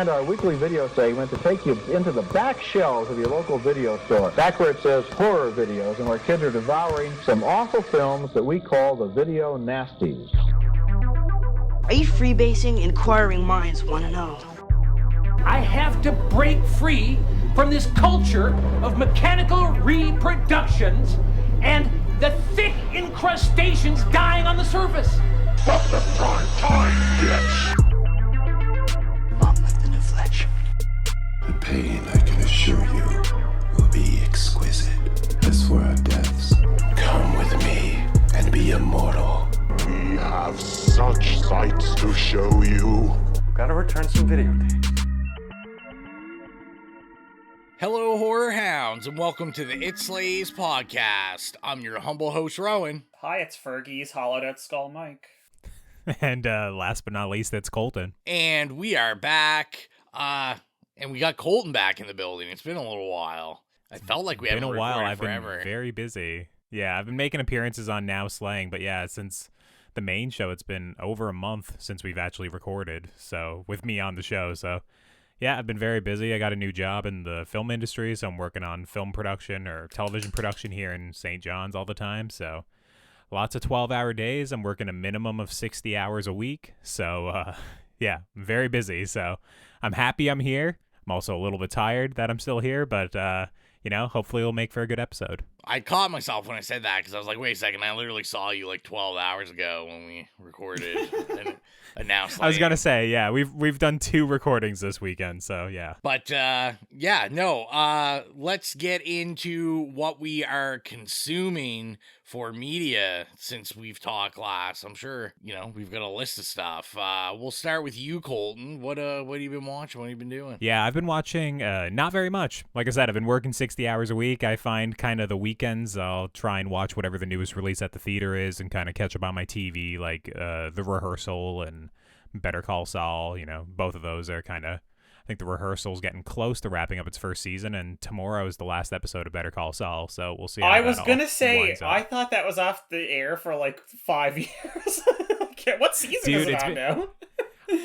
and our weekly video segment to take you into the back shelves of your local video store, back where it says horror videos, and where kids are devouring some awful films that we call the video nasties. Are you freebasing? Inquiring minds want to know. I have to break free from this culture of mechanical reproductions and the thick incrustations dying on the surface. Fuck the prime time, bitch! Monmouth in the flesh. The pain, I can assure you, will be exquisite. As for our deaths, come with me and be immortal. We have such sights to show you. Gotta return some videotapes. Hello, horror hounds, and welcome to the It Slays podcast. I'm your humble host, Rowan. Hi, it's Fergie's Hollowed Out Skull Mike. And last but not least, it's Colton. And we are back, and we got Colton back in the building. It's been a little while. I felt like we haven't recorded forever. I've been very busy. Yeah, I've been making appearances on Now Slang, but yeah, since the main show, it's been over a month since we've actually recorded, so with me on the show, so... Yeah, I've been very busy. I got a new job in the film industry, so I'm working on film production or television production here in St. John's all the time. So lots of 12-hour days. I'm working a minimum of 60 hours a week. So, yeah, I'm very busy. So I'm happy I'm here. I'm also a little bit tired that I'm still here, but, hopefully it'll make for a good episode. I caught myself when I said that because I was like, wait a second, I literally saw you like 12 hours ago when we recorded and announced. I was going to say, yeah, we've done 2 recordings this weekend, so yeah. But, let's get into what we are consuming for media since we've talked last. I'm sure, we've got a list of stuff. We'll start with you, Colton. What have you been watching? What have you been doing? Yeah, I've been watching not very much. Like I said, I've been working 60 hours a week. I find kind of the weekends I'll try and watch whatever the newest release at the theater is and kind of catch up on my TV, like The Rehearsal and Better Call Saul. Both of those are kind of, I think The Rehearsal's getting close to wrapping up its first season, and tomorrow is the last episode of Better Call Saul, so we'll see how I was going to say, winds up. I thought that was off the air for like 5 years. What season is it on now?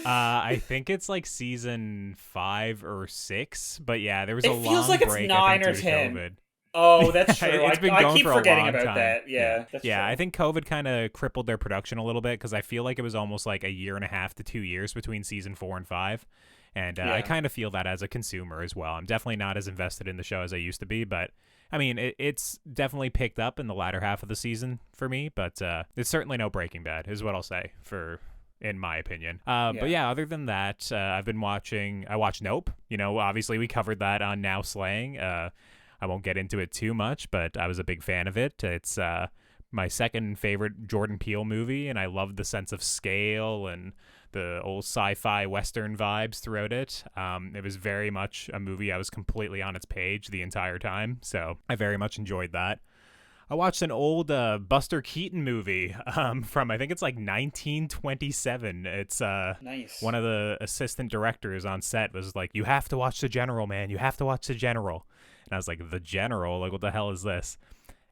I think it's like season 5 or 6, but yeah, there was a long break. It feels like it's 9 or 10. COVID. Oh, that's true. It's been I going keep for forgetting a long about time. that. Yeah, that's true. I think COVID kind of crippled their production a little bit because I feel like it was almost like a year and a half to 2 years between season 4 and 5. And I kind of feel that as a consumer as well. I'm definitely not as invested in the show as I used to be, but I mean, it's definitely picked up in the latter half of the season for me, but it's certainly no Breaking Bad is what I'll say in my opinion. But yeah, other than that, I watched Nope. Obviously we covered that on Now Slang. I won't get into it too much, but I was a big fan of it. It's my second favorite Jordan Peele movie, and I love the sense of scale and the old sci-fi Western vibes throughout it. It was very much a movie I was completely on its page the entire time, so I very much enjoyed that. I watched an old Buster Keaton movie from, I think it's like 1927. It's nice. One of the assistant directors on set was like, "You have to watch The General, man. You have to watch The General." And I was like, "The General? Like, what the hell is this?"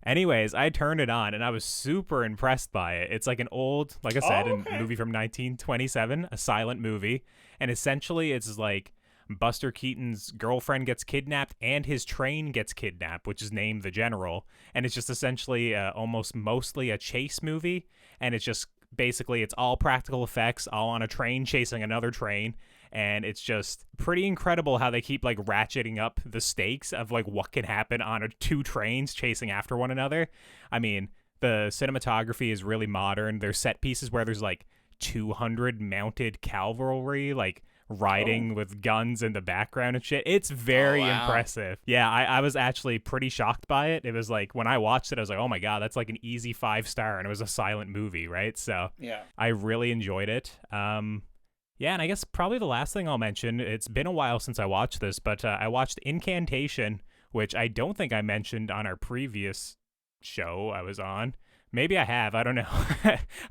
Anyways, I turned it on, and I was super impressed by it. It's like an old, like I said, a movie from 1927, a silent movie. And essentially, it's like Buster Keaton's girlfriend gets kidnapped, and his train gets kidnapped, which is named The General. And it's just essentially almost mostly a chase movie. And it's just basically, it's all practical effects, all on a train chasing another train. And it's just pretty incredible how they keep like ratcheting up the stakes of like what can happen on 2 trains chasing after one another. I mean, the cinematography is really modern. There's set pieces where there's like 200 mounted cavalry like riding with guns in the background and shit. It's very impressive. Yeah, I was actually pretty shocked by it. It was like, when I watched it, I was like, oh my God, that's like an easy 5-star, and it was a silent movie, right? So yeah, I really enjoyed it. Yeah, and I guess probably the last thing I'll mention, it's been a while since I watched this, but I watched Incantation, which I don't think I mentioned on our previous show I was on. Maybe I have. I don't know.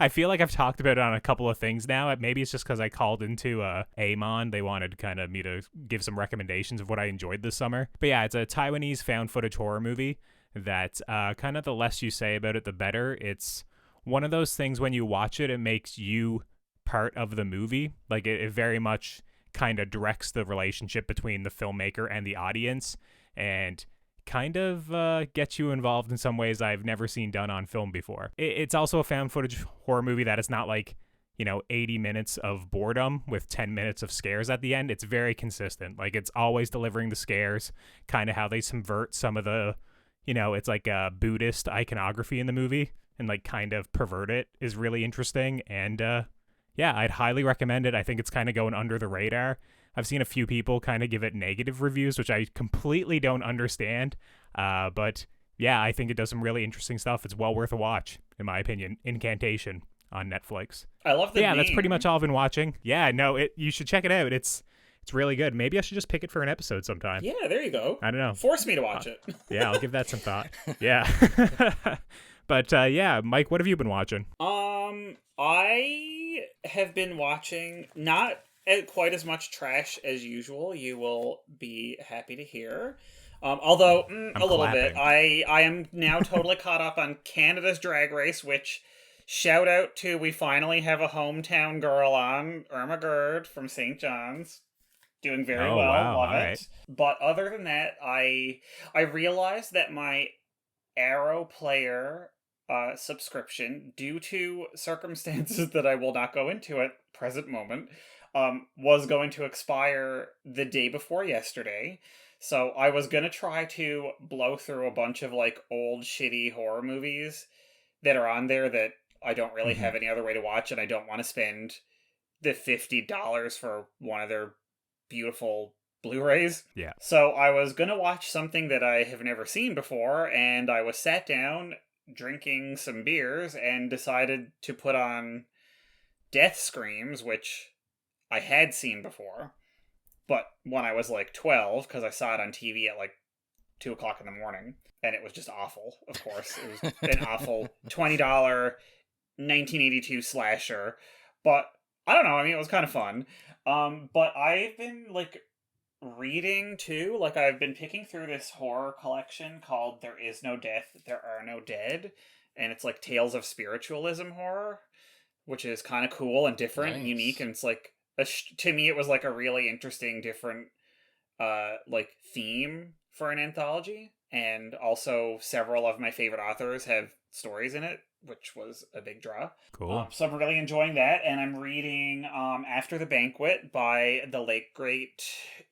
I feel like I've talked about it on a couple of things now. Maybe it's just because I called into Amon. They wanted kind of me to give some recommendations of what I enjoyed this summer. But yeah, it's a Taiwanese found footage horror movie that kind of the less you say about it, the better. It's one of those things when you watch it, it makes you part of the movie. Like it very much kind of directs the relationship between the filmmaker and the audience, and kind of gets you involved in some ways I've never seen done on film before. It's also a found footage horror movie that is not like, 80 minutes of boredom with 10 minutes of scares at the end. It's very consistent. Like, it's always delivering the scares, kind of how they subvert some of the, it's like a Buddhist iconography in the movie, and like kind of pervert it is really interesting. And yeah, I'd highly recommend it. I think it's kind of going under the radar. I've seen a few people kind of give it negative reviews, which I completely don't understand. But yeah, I think it does some really interesting stuff. It's well worth a watch, in my opinion. Incantation on Netflix. I love the name. That's pretty much all I've been watching. Yeah, no, you should check it out. It's really good. Maybe I should just pick it for an episode sometime. Yeah, there you go. I don't know. Force me to watch it. Yeah, I'll give that some thought. Yeah. But yeah, Mike, what have you been watching? I have been watching not quite as much trash as usual. You will be happy to hear. Although a little bit. I am now totally caught up on Canada's Drag Race, which shout out to, we finally have a hometown girl on, Irma Gerd from St. John's. Doing very well. Wow. Love All it. right. But other than that, I realized that my Arrow Player subscription, due to circumstances that I will not go into at present moment, was going to expire the day before yesterday. So I was going to try to blow through a bunch of like old shitty horror movies that are on there that I don't really have any other way to watch, and I don't want to spend the $50 for one of their beautiful Blu-rays. Yeah. So I was going to watch something that I have never seen before, and I was sat down drinking some beers and decided to put on Death Screams, which I had seen before, but when I was like 12, because I saw it on TV at like 2 o'clock in the morning, and it was just awful, of course. It was an awful $20 1982 slasher, but I don't know, I mean, it was kind of fun. But I've been like reading too, like I've been picking through this horror collection called There Is No Death, There Are No Dead, and it's like tales of spiritualism horror, which is kind of cool and different and unique, and it's like to me it was like a really interesting different like theme for an anthology, and also several of my favorite authors have stories in it, which was a big draw. Cool. So I'm really enjoying that, and I'm reading After the Banquet by the late great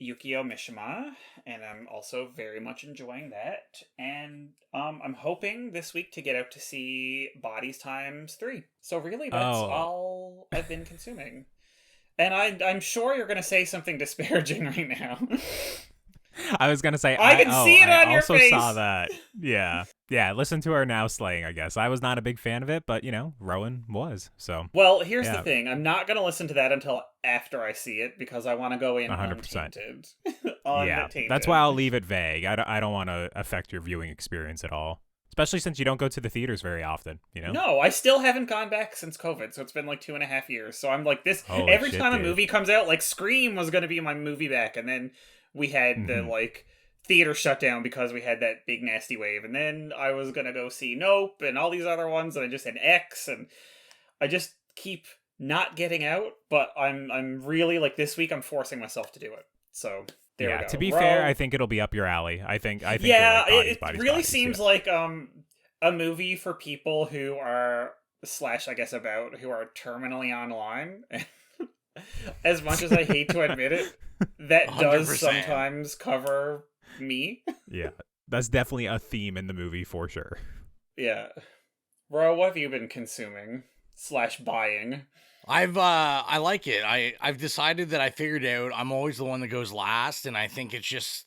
Yukio Mishima, and I'm also very much enjoying that. And I'm hoping this week to get out to see Bodies Times 3. So really, that's all I've been consuming. And I'm sure you're going to say something disparaging right now. I was going to say, I can see it on your face. I also saw that. Yeah. Yeah, listen to our now slaying, I guess. I was not a big fan of it, but, Rowan was, so. Well, here's the thing. I'm not going to listen to that until after I see it, because I want to go in 100%. untainted. Yeah, that's why I'll leave it vague. I don't want to affect your viewing experience at all. Especially since you don't go to the theaters very often, No, I still haven't gone back since COVID, so it's been like 2.5 years. So I'm like this, every time a movie comes out, like Scream was going to be my movie back, and then we had the like theater shut down because we had that big nasty wave, and then I was going to go see Nope and all these other ones, and I just had X, and I just keep not getting out, but I'm really like this week I'm forcing myself to do it. So there we go. To be fair, I think it'll be up your alley. I think yeah, like it really seems like a movie for people who are I guess who are terminally online. As much as I hate to admit it, that 100%. Does sometimes cover me. Yeah, that's definitely a theme in the movie for sure. Yeah. Bro, what have you been consuming / buying? I like it. I've decided that I figured out I'm always the one that goes last, and I think it's just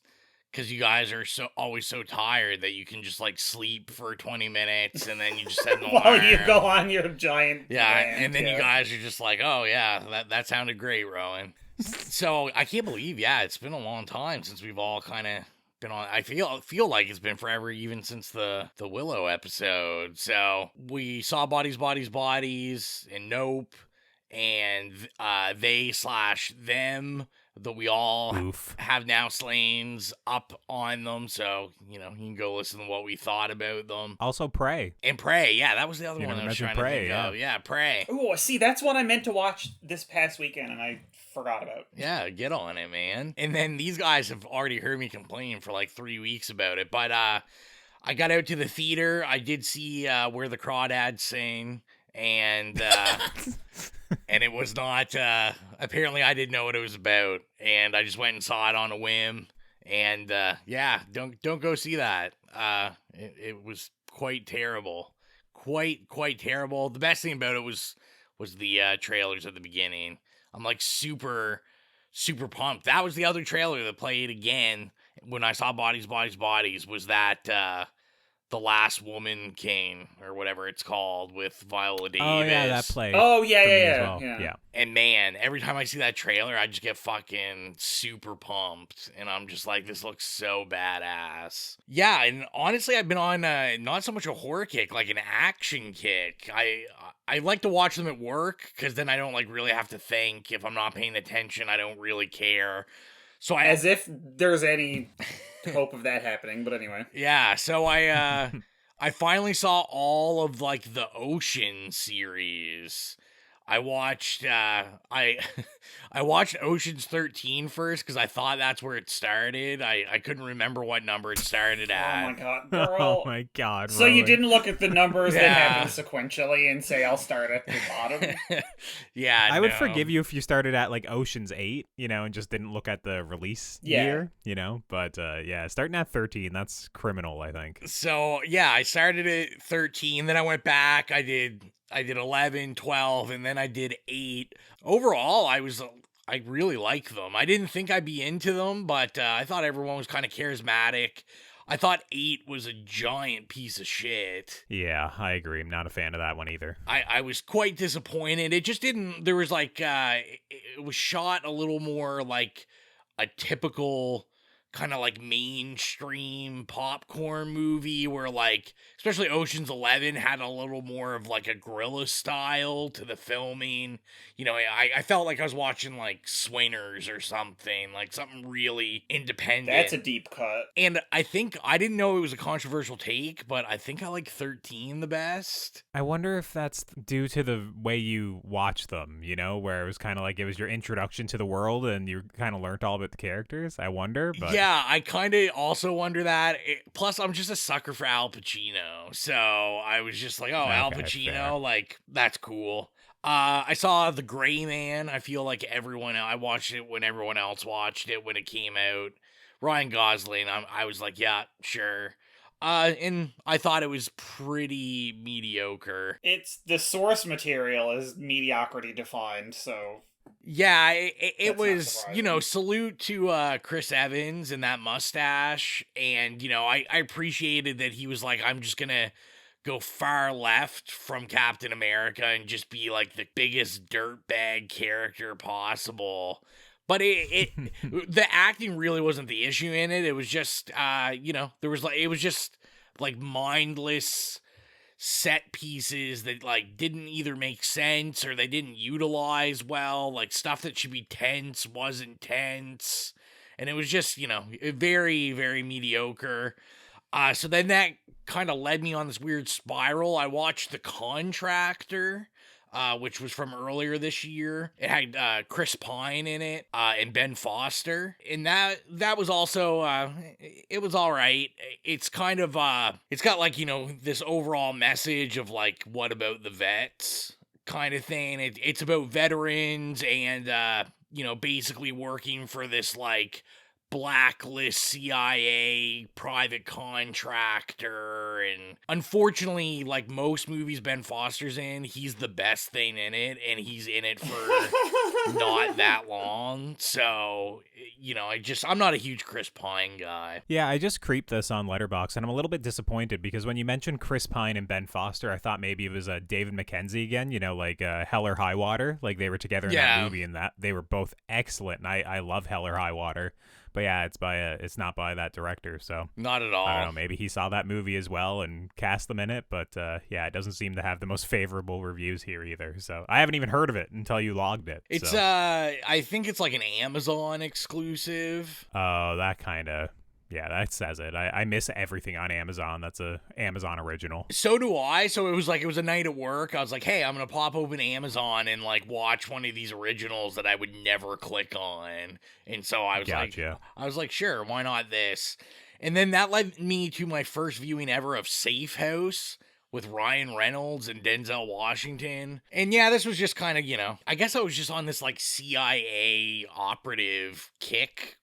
because you guys are always so tired that you can just like sleep for 20 minutes and then you just set an alarm. While you go on your giant rant, and then you guys are just like, oh yeah, that sounded great, Rowan. So I can't believe, it's been a long time since we've all kind of been on. I feel like it's been forever, even since the Willow episode. So we saw Bodies, and Nope, and they/them. that we all Oof. have now slains up on them. So, you know, you can go listen to what we thought about them. Also, Prey. And Prey, yeah, that was the other You one never I was mentioned trying Prey, to think of. Yeah, Prey. Oh, see, that's what I meant to watch this past weekend, and I forgot about. Yeah, get on it, man. And then these guys have already heard me complain for like 3 weeks about it. But I got out to the theater. I did see Where the Crawdads Sing. And and it was not apparently I didn't know what it was about, and I just went and saw it on a whim. And yeah, don't go see that. It was quite terrible, quite terrible. The best thing about it was the trailers at the beginning. I'm like super pumped. That was the other trailer that played again when I saw Bodies was that The Last Woman King, or whatever it's called, with Viola Davis. Oh, yeah, that played. Oh, for me as yeah, well. yeah. And man, every time I see that trailer, I just get fucking super pumped. And I'm just like, this looks so badass. Yeah, and honestly, I've been on not so much a horror kick, like an action kick. I like to watch them at work, because then I don't like really have to think. If I'm not paying attention, I don't really care. So As if there's any hope of that happening, but anyway. Yeah, so I finally saw all of like the Ocean series. I watched I watched Ocean's 13 first because I thought that's where it started. I couldn't remember what number it started at. Oh my god, girl. Oh my god. So you Rowan. didn't look at the numbers that Yeah. happen sequentially and say, I'll start at the bottom? Yeah, I would no. forgive you if you started at like Ocean's 8, you know, and just didn't look at the release Yeah. year, you know, but yeah, starting at 13, that's criminal, I think. So yeah, I started at 13, then I went back. I did 11, 12, and then I did 8. Overall, I really like them. I didn't think I'd be into them, but I thought everyone was kind of charismatic. I thought 8 was a giant piece of shit. Yeah, I agree. I'm not a fan of that one either. I was quite disappointed. It just didn't, there was like, it was shot a little more like a typical kind of like mainstream popcorn movie where like, especially Ocean's 11 had a little more of like a guerrilla style to the filming. You know, I felt like I was watching like Swingers or something, like something really independent. That's a deep cut. And I think, I didn't know it was a controversial take, but I think I like 13 the best. I wonder if that's due to the way you watch them, you know, where it was kind of like it was your introduction to the world and you kind of learned all about the characters. I wonder, but Yeah, I kind of also wonder that. Plus, I'm just a sucker for Al Pacino. So I was just like, oh, Al Okay, Pacino, fair. like, that's cool. I saw The Gray Man. I feel like I watched it when everyone else watched it when it came out. Ryan Gosling, I was like, yeah, sure. And I thought it was pretty mediocre. It's the source material is mediocrity defined, so Yeah, it That's not was, surprising. you know, salute to Chris Evans and that mustache. And, you know, I appreciated that he was like, I'm just going to go far left from Captain America and just be like the biggest dirtbag character possible. But the acting really wasn't the issue in it. It was just, you know, it was just like mindless set pieces that like didn't either make sense or they didn't utilize well, like stuff that should be tense wasn't tense, and it was just, you know, very, very mediocre. So then that kind of led me on this weird spiral. I watched The Contractor, which was from earlier this year. It had Chris Pine in it and Ben Foster, and that was also it was all right. It's kind of it's got like, you know, this overall message of like, what about the vets kind of thing. It's about veterans and you know, basically working for this like blacklist CIA private contractor, and unfortunately, like most movies Ben Foster's in, he's the best thing in it, and he's in it for not that long. So, you know, I'm not a huge Chris Pine guy. yeah, I just creeped this on Letterboxd, and I'm a little bit disappointed because when you mentioned Chris Pine and Ben Foster, I thought maybe it was David Mackenzie again, you know, like Hell or High Water, like they were together in Yeah. that movie, and that they were both excellent, and I love Hell or High Water. But yeah, it's not by that director, so Not at all. I don't know, maybe he saw that movie as well and cast them in it, but yeah, it doesn't seem to have the most favorable reviews here either. So I haven't even heard of it until you logged it. It's so. I think it's like an Amazon exclusive. Oh, that kind of. Yeah, that says it. I miss everything on Amazon. That's a Amazon original. So do I. So it was a night at work. I was like, hey, I'm going to pop open Amazon and like watch one of these originals that I would never click on. And so I was like, sure, why not this? And then that led me to my first viewing ever of Safe House with Ryan Reynolds and Denzel Washington. And yeah, this was just kind of, I guess I was just on this like CIA operative kick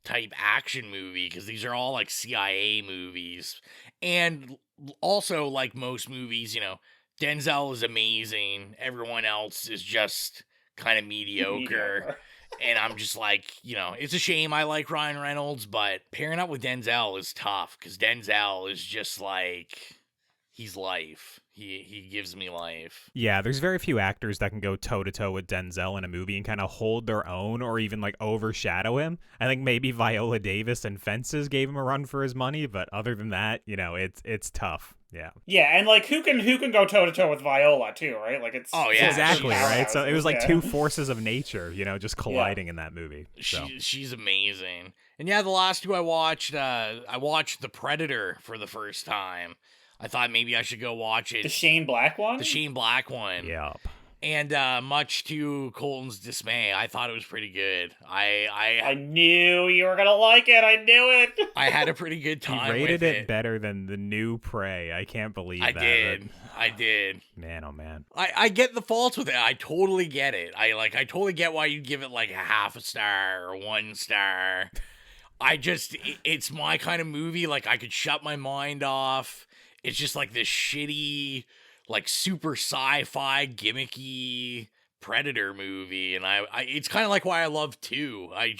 type action movie, because these are all like CIA movies. And also, like most movies, Denzel is amazing. Everyone else is just kind of mediocre. And I'm just like, it's a shame I like Ryan Reynolds, but pairing up with Denzel is tough, because Denzel is just like, he's life. He gives me life. Yeah, there's very few actors that can go toe-to-toe with Denzel in a movie and kind of hold their own or even like overshadow him. I think maybe Viola Davis in Fences gave him a run for his money, but other than that, it's tough. Yeah. Yeah, and like who can go toe-to-toe with Viola too, right? Like it's exactly right. So it was like two forces of nature, just colliding in that movie. So. She's amazing. And yeah, the last two I watched The Predator for the first time. I thought maybe I should go watch it. The Shane Black one? The Shane Black one. Yep. And much to Colton's dismay, I thought it was pretty good. I knew you were gonna like it. I knew it. I had a pretty good time. He rated with it better than the new Prey. I can't believe that. I did. Man, oh man. I get the faults with it. I totally get it. I totally get why you'd give it like a half a star or 1 star. It's my kind of movie. Like I could shut my mind off. It's just like this shitty, like super sci-fi gimmicky Predator movie, and it's kind of like why I love 2. I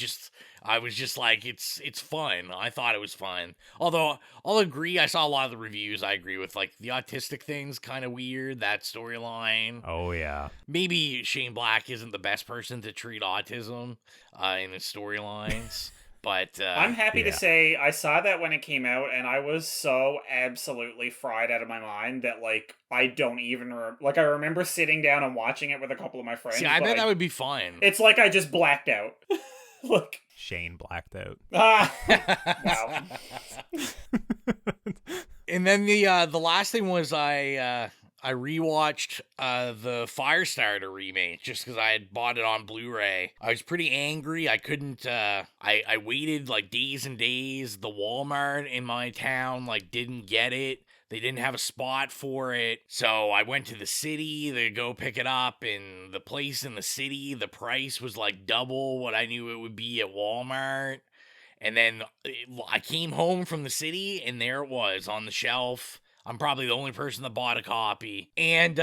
was just like, it's fun. I thought it was fun. Although I'll agree, I saw a lot of the reviews. I agree with like the autistic thing's kind of weird. That storyline. Oh yeah. Maybe Shane Black isn't the best person to treat autism in his storylines. But I'm happy to say I saw that when it came out, and I was so absolutely fried out of my mind that like I don't even I remember sitting down and watching it with a couple of my friends. See, I bet that would be fun. It's like I just blacked out. Look, Shane blacked out. No. And then the last thing was I rewatched the Firestarter remake just because I had bought it on Blu-ray. I was pretty angry. I couldn't. I waited like days and days. The Walmart in my town like didn't get it. They didn't have a spot for it. So I went to the city to go pick it up, and the place in the city, the price was like double what I knew it would be at Walmart. And then I came home from the city, and there it was on the shelf. I'm probably the only person that bought a copy. And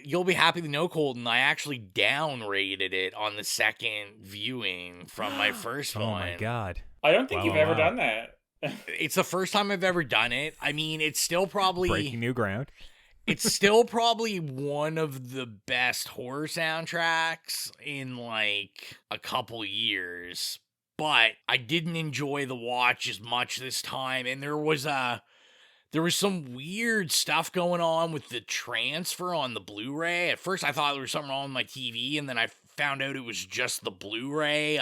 you'll be happy to know, Colton, I actually downrated it on the second viewing from my first one. Oh my God. I don't think you've ever done that. It's the first time I've ever done it. I mean, it's still probably... Breaking new ground. It's still probably one of the best horror soundtracks in like a couple years. But I didn't enjoy the watch as much this time. And there was some weird stuff going on with the transfer on the Blu-ray. At first, I thought there was something wrong with my TV, and then I found out it was just the Blu-ray.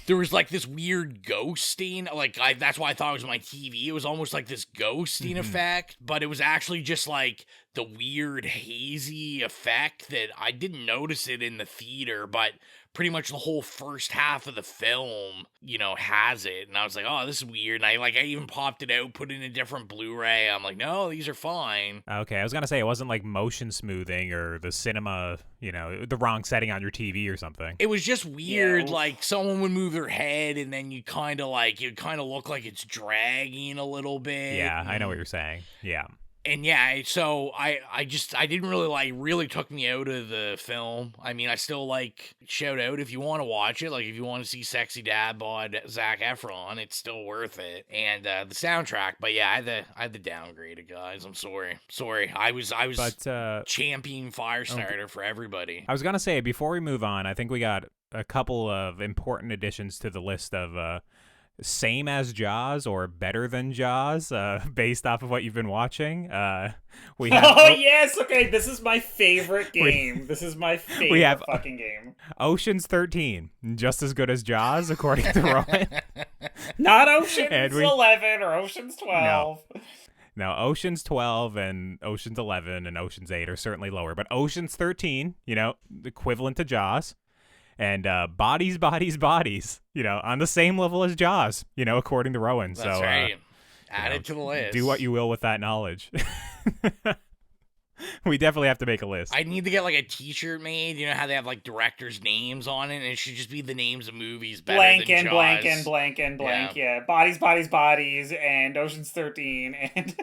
There was like this weird ghosting. That's why I thought it was my TV. It was almost like this ghosting effect, but it was actually just like the weird hazy effect that I didn't notice it in the theater, but pretty much the whole first half of the film, has it. And I was like, oh, this is weird. And I even popped it out, put it in a different Blu-ray. I'm like, no, these are fine. Okay, I was going to say it wasn't like motion smoothing or the cinema, the wrong setting on your TV or something. It was just weird. Yeah. Like someone would move their head and then it kind of look like it's dragging a little bit. Yeah, I know what you're saying. Yeah. And yeah, so I didn't really really took me out of the film. I mean, I still shout out if you want to watch it. Like if you want to see sexy dad bod Zac Efron, it's still worth it. And the soundtrack, but yeah, I had to downgrade it, guys. I'm sorry. I was championing Firestarter for everybody. I was gonna say before we move on, I think we got a couple of important additions to the list of same as Jaws or better than Jaws, based off of what you've been watching. We have yes, okay, this is my favorite game. This is my favorite fucking game. Ocean's 13, just as good as Jaws, according to Rowan. Not Ocean's 11 or Ocean's 12. No, Ocean's 12 and Ocean's 11 and Ocean's 8 are certainly lower, but Ocean's 13, equivalent to Jaws. And Bodies, on the same level as Jaws, according to Rowan. That's so, right. Add it to the list. Do what you will with that knowledge. We definitely have to make a list. I need to get like a t-shirt made. You know how they have like directors' names on it, and it should just be the names of movies better blank than and Jaws. blank and blank and blank. Yeah. Bodies, and Ocean's 13 and...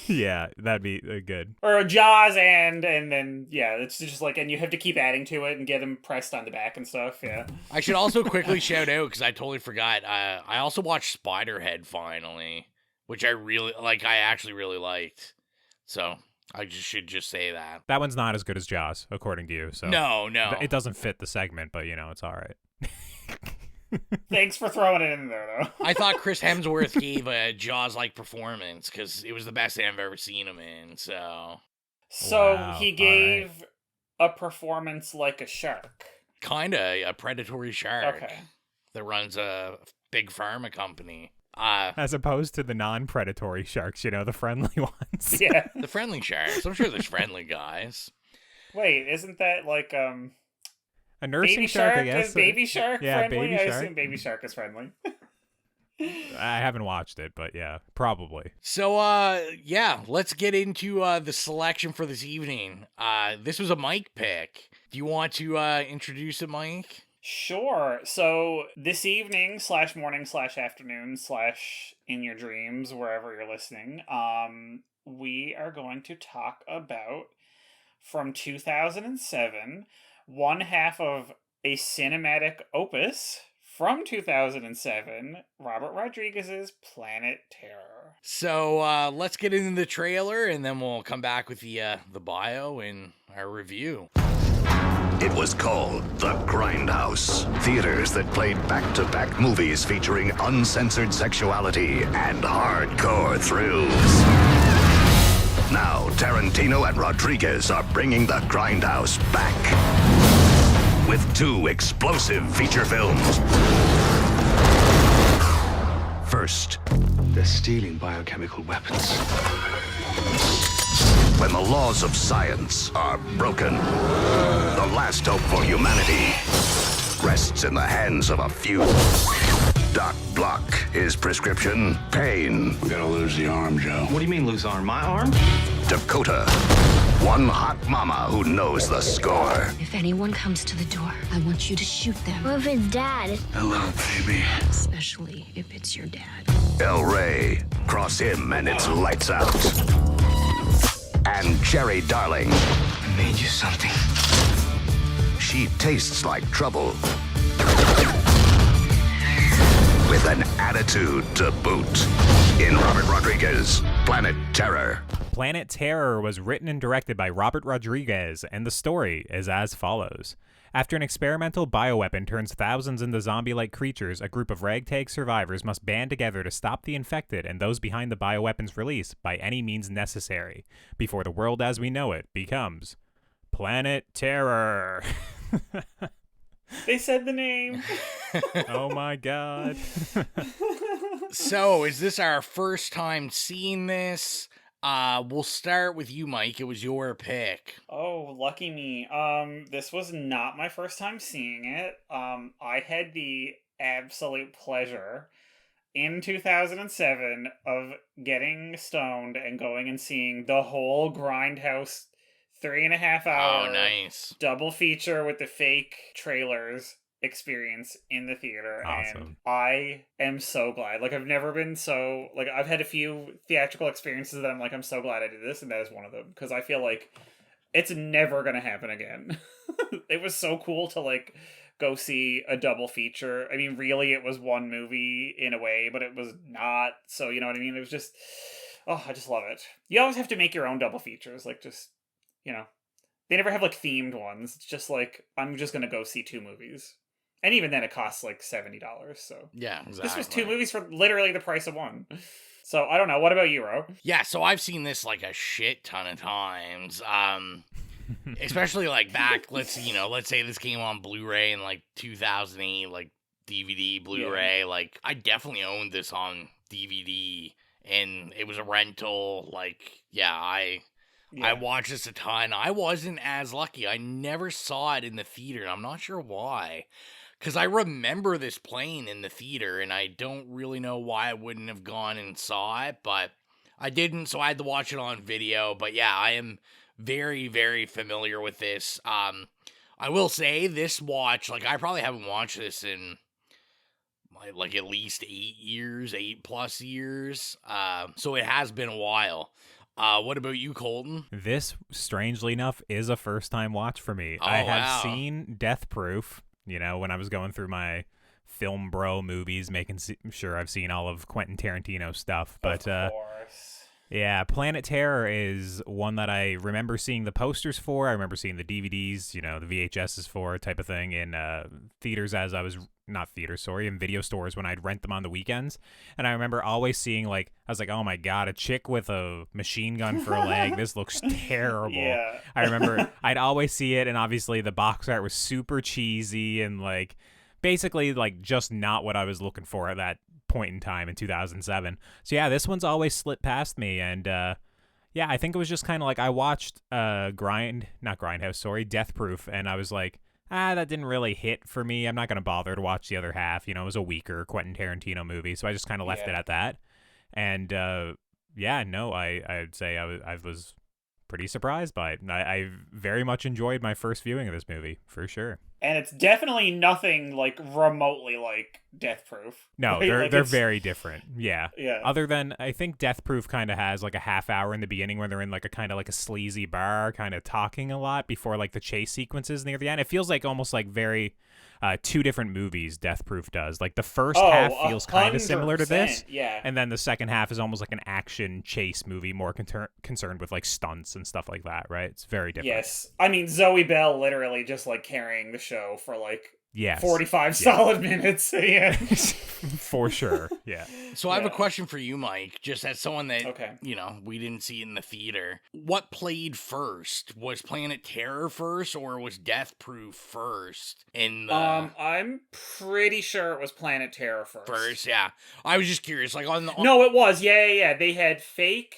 Yeah, that'd be good. Or Jaws and then, yeah, it's just like, and you have to keep adding to it and get them pressed on the back and stuff, yeah. I should also quickly shout out, because I totally forgot, I also watched Spiderhead finally, which I actually really liked. So, I should just say that. That one's not as good as Jaws, according to you, so... No. It doesn't fit the segment, but, it's all right. Thanks for throwing it in there, though. I thought Chris Hemsworth gave a Jaws-like performance, because it was the best thing I've ever seen him in, so... So, he gave a performance like a shark. Kinda, a predatory shark. Okay. That runs a big pharma company. As opposed to the non-predatory sharks, the friendly ones. Yeah. The friendly sharks. I'm sure there's friendly guys. Wait, isn't that like, a nursing baby shark, I guess. Is baby shark friendly? Baby I shark. assume baby shark is friendly. I haven't watched it, but yeah, probably. So, let's get into the selection for this evening. This was a Mike pick. Do you want to introduce it, Mike? Sure. So, this evening / morning / afternoon / in your dreams, wherever you're listening, we are going to talk about, from 2007, one half of a cinematic opus from 2007, Robert Rodriguez's Planet Terror. So let's get into the trailer, and then we'll come back with the bio and our review. It was called The Grindhouse. Theaters that played back-to-back movies featuring uncensored sexuality and hardcore thrills. Now, Tarantino and Rodriguez are bringing The Grindhouse back with 2 explosive feature films. First, They're stealing biochemical weapons. when the laws of science are broken, the last hope for humanity rests in the hands of a few. Doc Block, his prescription, pain. We gotta lose the arm, Joe. What do you mean lose arm? My arm? Dakota, one hot mama who knows the score. If anyone comes to the door, I want you to shoot them. What if it's Dad? Hello, baby. Especially if it's your dad. El Rey, cross him and it's lights out. And Cherry Darling. I made you something. She tastes like trouble. With an attitude to boot. In Robert Rodriguez, Planet Terror. Planet Terror was written and directed by Robert Rodriguez, and the story is as follows. After an experimental bioweapon turns thousands into zombie-like creatures, a group of ragtag survivors must band together to stop the infected and those behind the bioweapon's release by any means necessary, before the world as we know it becomes Planet Terror. They said the name. Oh my god. So, is this our first time seeing this? We'll start with you, Mike. It was your pick. Oh, lucky me. This was not my first time seeing it. I had the absolute pleasure in 2007 of getting stoned and going and seeing the whole Grindhouse 3.5 hour nice double feature with the fake trailers experience in the theater. Awesome. And I am so glad. Like, I've never been so, like, I've had a few theatrical experiences that I'm so glad I did this, and that is one of them, because I feel like it's never gonna happen again. It was so cool to go see a double feature. I mean, really, it was one movie in a way, but it was not. So, you know what I mean? It was just, I just love it. You always have to make your own double features, They never have like themed ones. It's just like, I'm just gonna go see 2 movies. And even then it costs like $70, so. Yeah, exactly. This was 2 movies for literally the price of 1. So, I don't know. What about you, Ro? Yeah, so I've seen this like a shit ton of times. Especially like back, let's say this came on Blu-ray in like 2008, like DVD, Blu-ray. Like, I definitely owned this on DVD, and it was a rental. Like, I watched this a ton. I wasn't as lucky. I never saw it in the theater, and I'm not sure why. Because I remember this playing in the theater, and I don't really know why I wouldn't have gone and saw it, but I didn't, so I had to watch it on video. But yeah, I am very, very familiar with this. I will say, this watch, like, I probably haven't watched this in, like, at least 8+ years. So it has been a while. What about you, Colton? This, strangely enough, is a first-time watch for me. I have seen Death Proof, when I was going through my film bro movies, making sure I've seen all of Quentin Tarantino stuff. But, of course. Yeah, Planet Terror is one that I remember seeing the posters for. I remember seeing the DVDs, the VHSs for type of thing in theaters as I was... Not theaters, sorry, in video stores when I'd rent them on the weekends. And I remember always seeing, like, I was like, oh my god, a chick with a machine gun for a leg. This looks terrible. Yeah. I remember I'd always see it, and obviously the box art was super cheesy and, like, basically, like, just not what I was looking for at that point in time in 2007. So yeah, this one's always slipped past me, and yeah, I think it was just kind of like I watched Death Proof, and I was like, that didn't really hit for me. I'm not going to bother to watch the other half. It was a weaker Quentin Tarantino movie, so I just kind of left it at that. And I'd say I was pretty surprised by it. I very much enjoyed my first viewing of this movie, for sure. And it's definitely nothing like remotely like Death Proof. No, Right? they're very different. Yeah. Yeah. Other than, I think Death Proof kind of has like a half hour in the beginning where they're in like a kind of like a sleazy bar, kind of talking a lot before like the chase sequences near the end. It feels like almost like very 2 different movies Death Proof does. Like the first half feels kind of similar to this. Yeah. And then the second half is almost like an action chase movie, more concerned with like stunts and stuff like that, right? It's very different. Yes. I mean, Zoe Bell literally just like carrying the show for like 45 Yeah. solid minutes. Yeah. For sure. Yeah. So I have a question for you, Mike, just as someone that, we didn't see in the theater. What played first? Was Planet Terror first, or was Death Proof first? I'm pretty sure it was Planet Terror first. First, yeah. I was just curious, like No, it was. Yeah. They had fake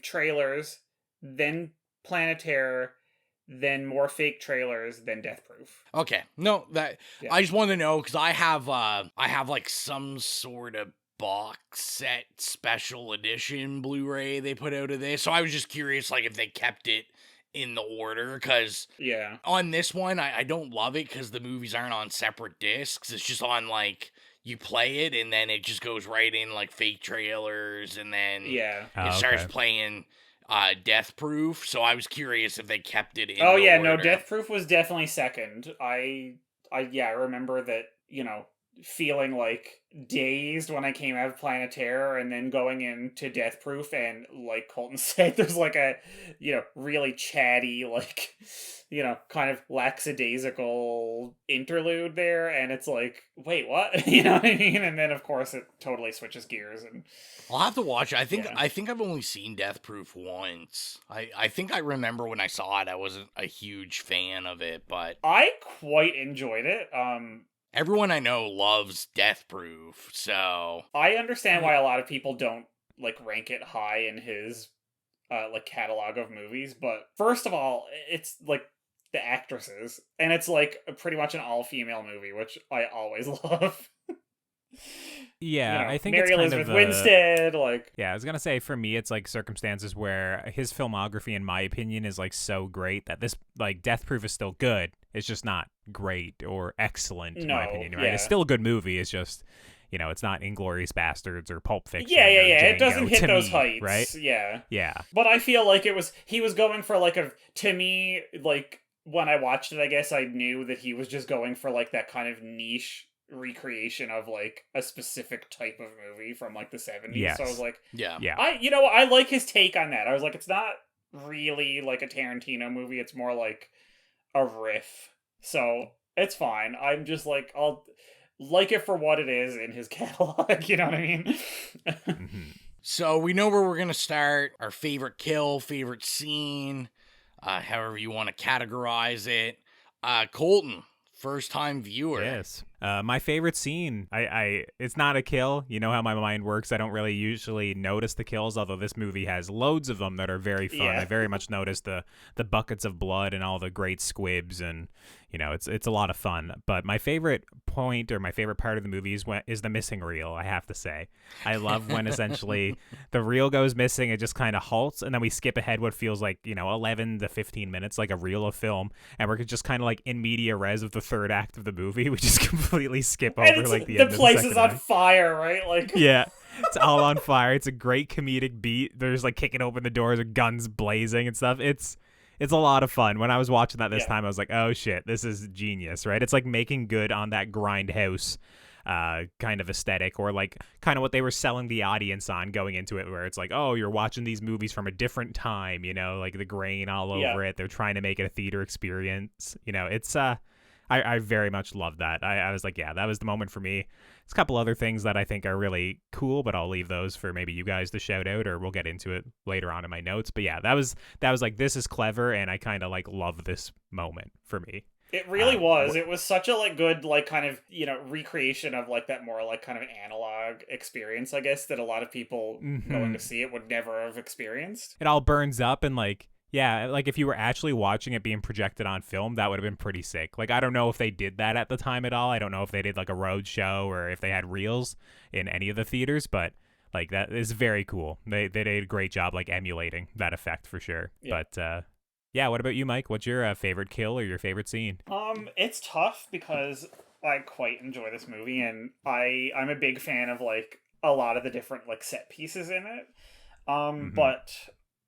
trailers, then Planet Terror, then more fake trailers, then Death Proof. Okay. No, I just wanted to know, because I have like some sort of box set special edition Blu-ray they put out of this. So I was just curious, like, if they kept it in the order, because on this one, I don't love it because the movies aren't on separate discs. It's just on, like, you play it, and then it just goes right in, like, fake trailers, and then it starts playing... Death Proof, so I was curious if they kept it in the order. No, Death Proof was definitely second. I remember that, feeling like dazed when I came out of Planet Terror and then going into Death Proof, and like Colton said, there's like a, really chatty, like, kind of lackadaisical interlude there, and it's like, wait, what? You know what I mean? And then of course it totally switches gears, and I'll have to watch it. I think I've only seen Death Proof once. I think I remember when I saw it, I wasn't a huge fan of it, but I quite enjoyed it. Everyone I know loves Death Proof, so I understand why a lot of people don't like rank it high in his like catalog of movies, but first of all, it's like the actresses, and it's like pretty much an all-female movie, which I always love. Yeah, I think Mary it's kind Elizabeth of Winstead, like... Yeah, I was gonna say, for me, it's like circumstances where his filmography, in my opinion, is like so great that this, like, Death Proof is still good. It's just not great or excellent, in my opinion, right? It's still a good movie. It's just, it's not Inglourious Bastards or Pulp Fiction. Yeah. Or It doesn't hit those heights, right? Yeah. But I feel like he was going for like to me, like, when I watched it, I guess I knew that he was just going for like that kind of niche recreation of like a specific type of movie from like the 70s. Yes. So I was like, yeah. I like his take on that. I was like, it's not really like a Tarantino movie. It's more like a riff. So it's fine. I'm just like, I'll like it for what it is in his catalog. You know what I mean? So we know where we're going to start. Our favorite kill, favorite scene, however you want to categorize it. Colton, first time viewer. Yes. My favorite scene, it's not a kill. You know how my mind works. I don't really usually notice the kills, although this movie has loads of them that are very fun. Yeah. I very much noticed the buckets of blood and all the great squibs, and you know, it's a lot of fun. But my favorite point, or my favorite part of the movie is the missing reel, I have to say. I love when essentially the reel goes missing, it just kind of halts, and then we skip ahead what feels like, 11 to 15 minutes, like a reel of film, and we're just kind of like in media res of the third act of the movie. We just completely skip over like the end of the place is second on act. fire, right? Like Yeah. It's all on fire. It's a great comedic beat. There's like kicking open the doors with guns blazing and stuff. It's a lot of fun. When I was watching that this time, I was like, oh shit, this is genius, right? It's like making good on that grindhouse kind of aesthetic, or like kind of what they were selling the audience on going into it, where it's like, oh, you're watching these movies from a different time, like the grain all over it. They're trying to make it a theater experience. It's I very much love that. I was like, yeah, that was the moment for me. There's a couple other things that I think are really cool, but I'll leave those for maybe you guys to shout out, or we'll get into it later on in my notes. But yeah, that was like, this is clever, and I kind of like love this moment for me. It really was. It was such a like good like kind of recreation of like that more like kind of analog experience, I guess, that a lot of people going to see it would never have experienced. It all burns up, and like, yeah, like if you were actually watching it being projected on film, that would have been pretty sick. Like, I don't know if they did that at the time at all. I don't know if they did like a road show or if they had reels in any of the theaters, but like that is very cool. They did a great job like emulating that effect for sure. Yeah. But yeah, what about you, Mike? What's your favorite kill or your favorite scene? It's tough because I quite enjoy this movie, and I'm a big fan of like a lot of the different like set pieces in it. But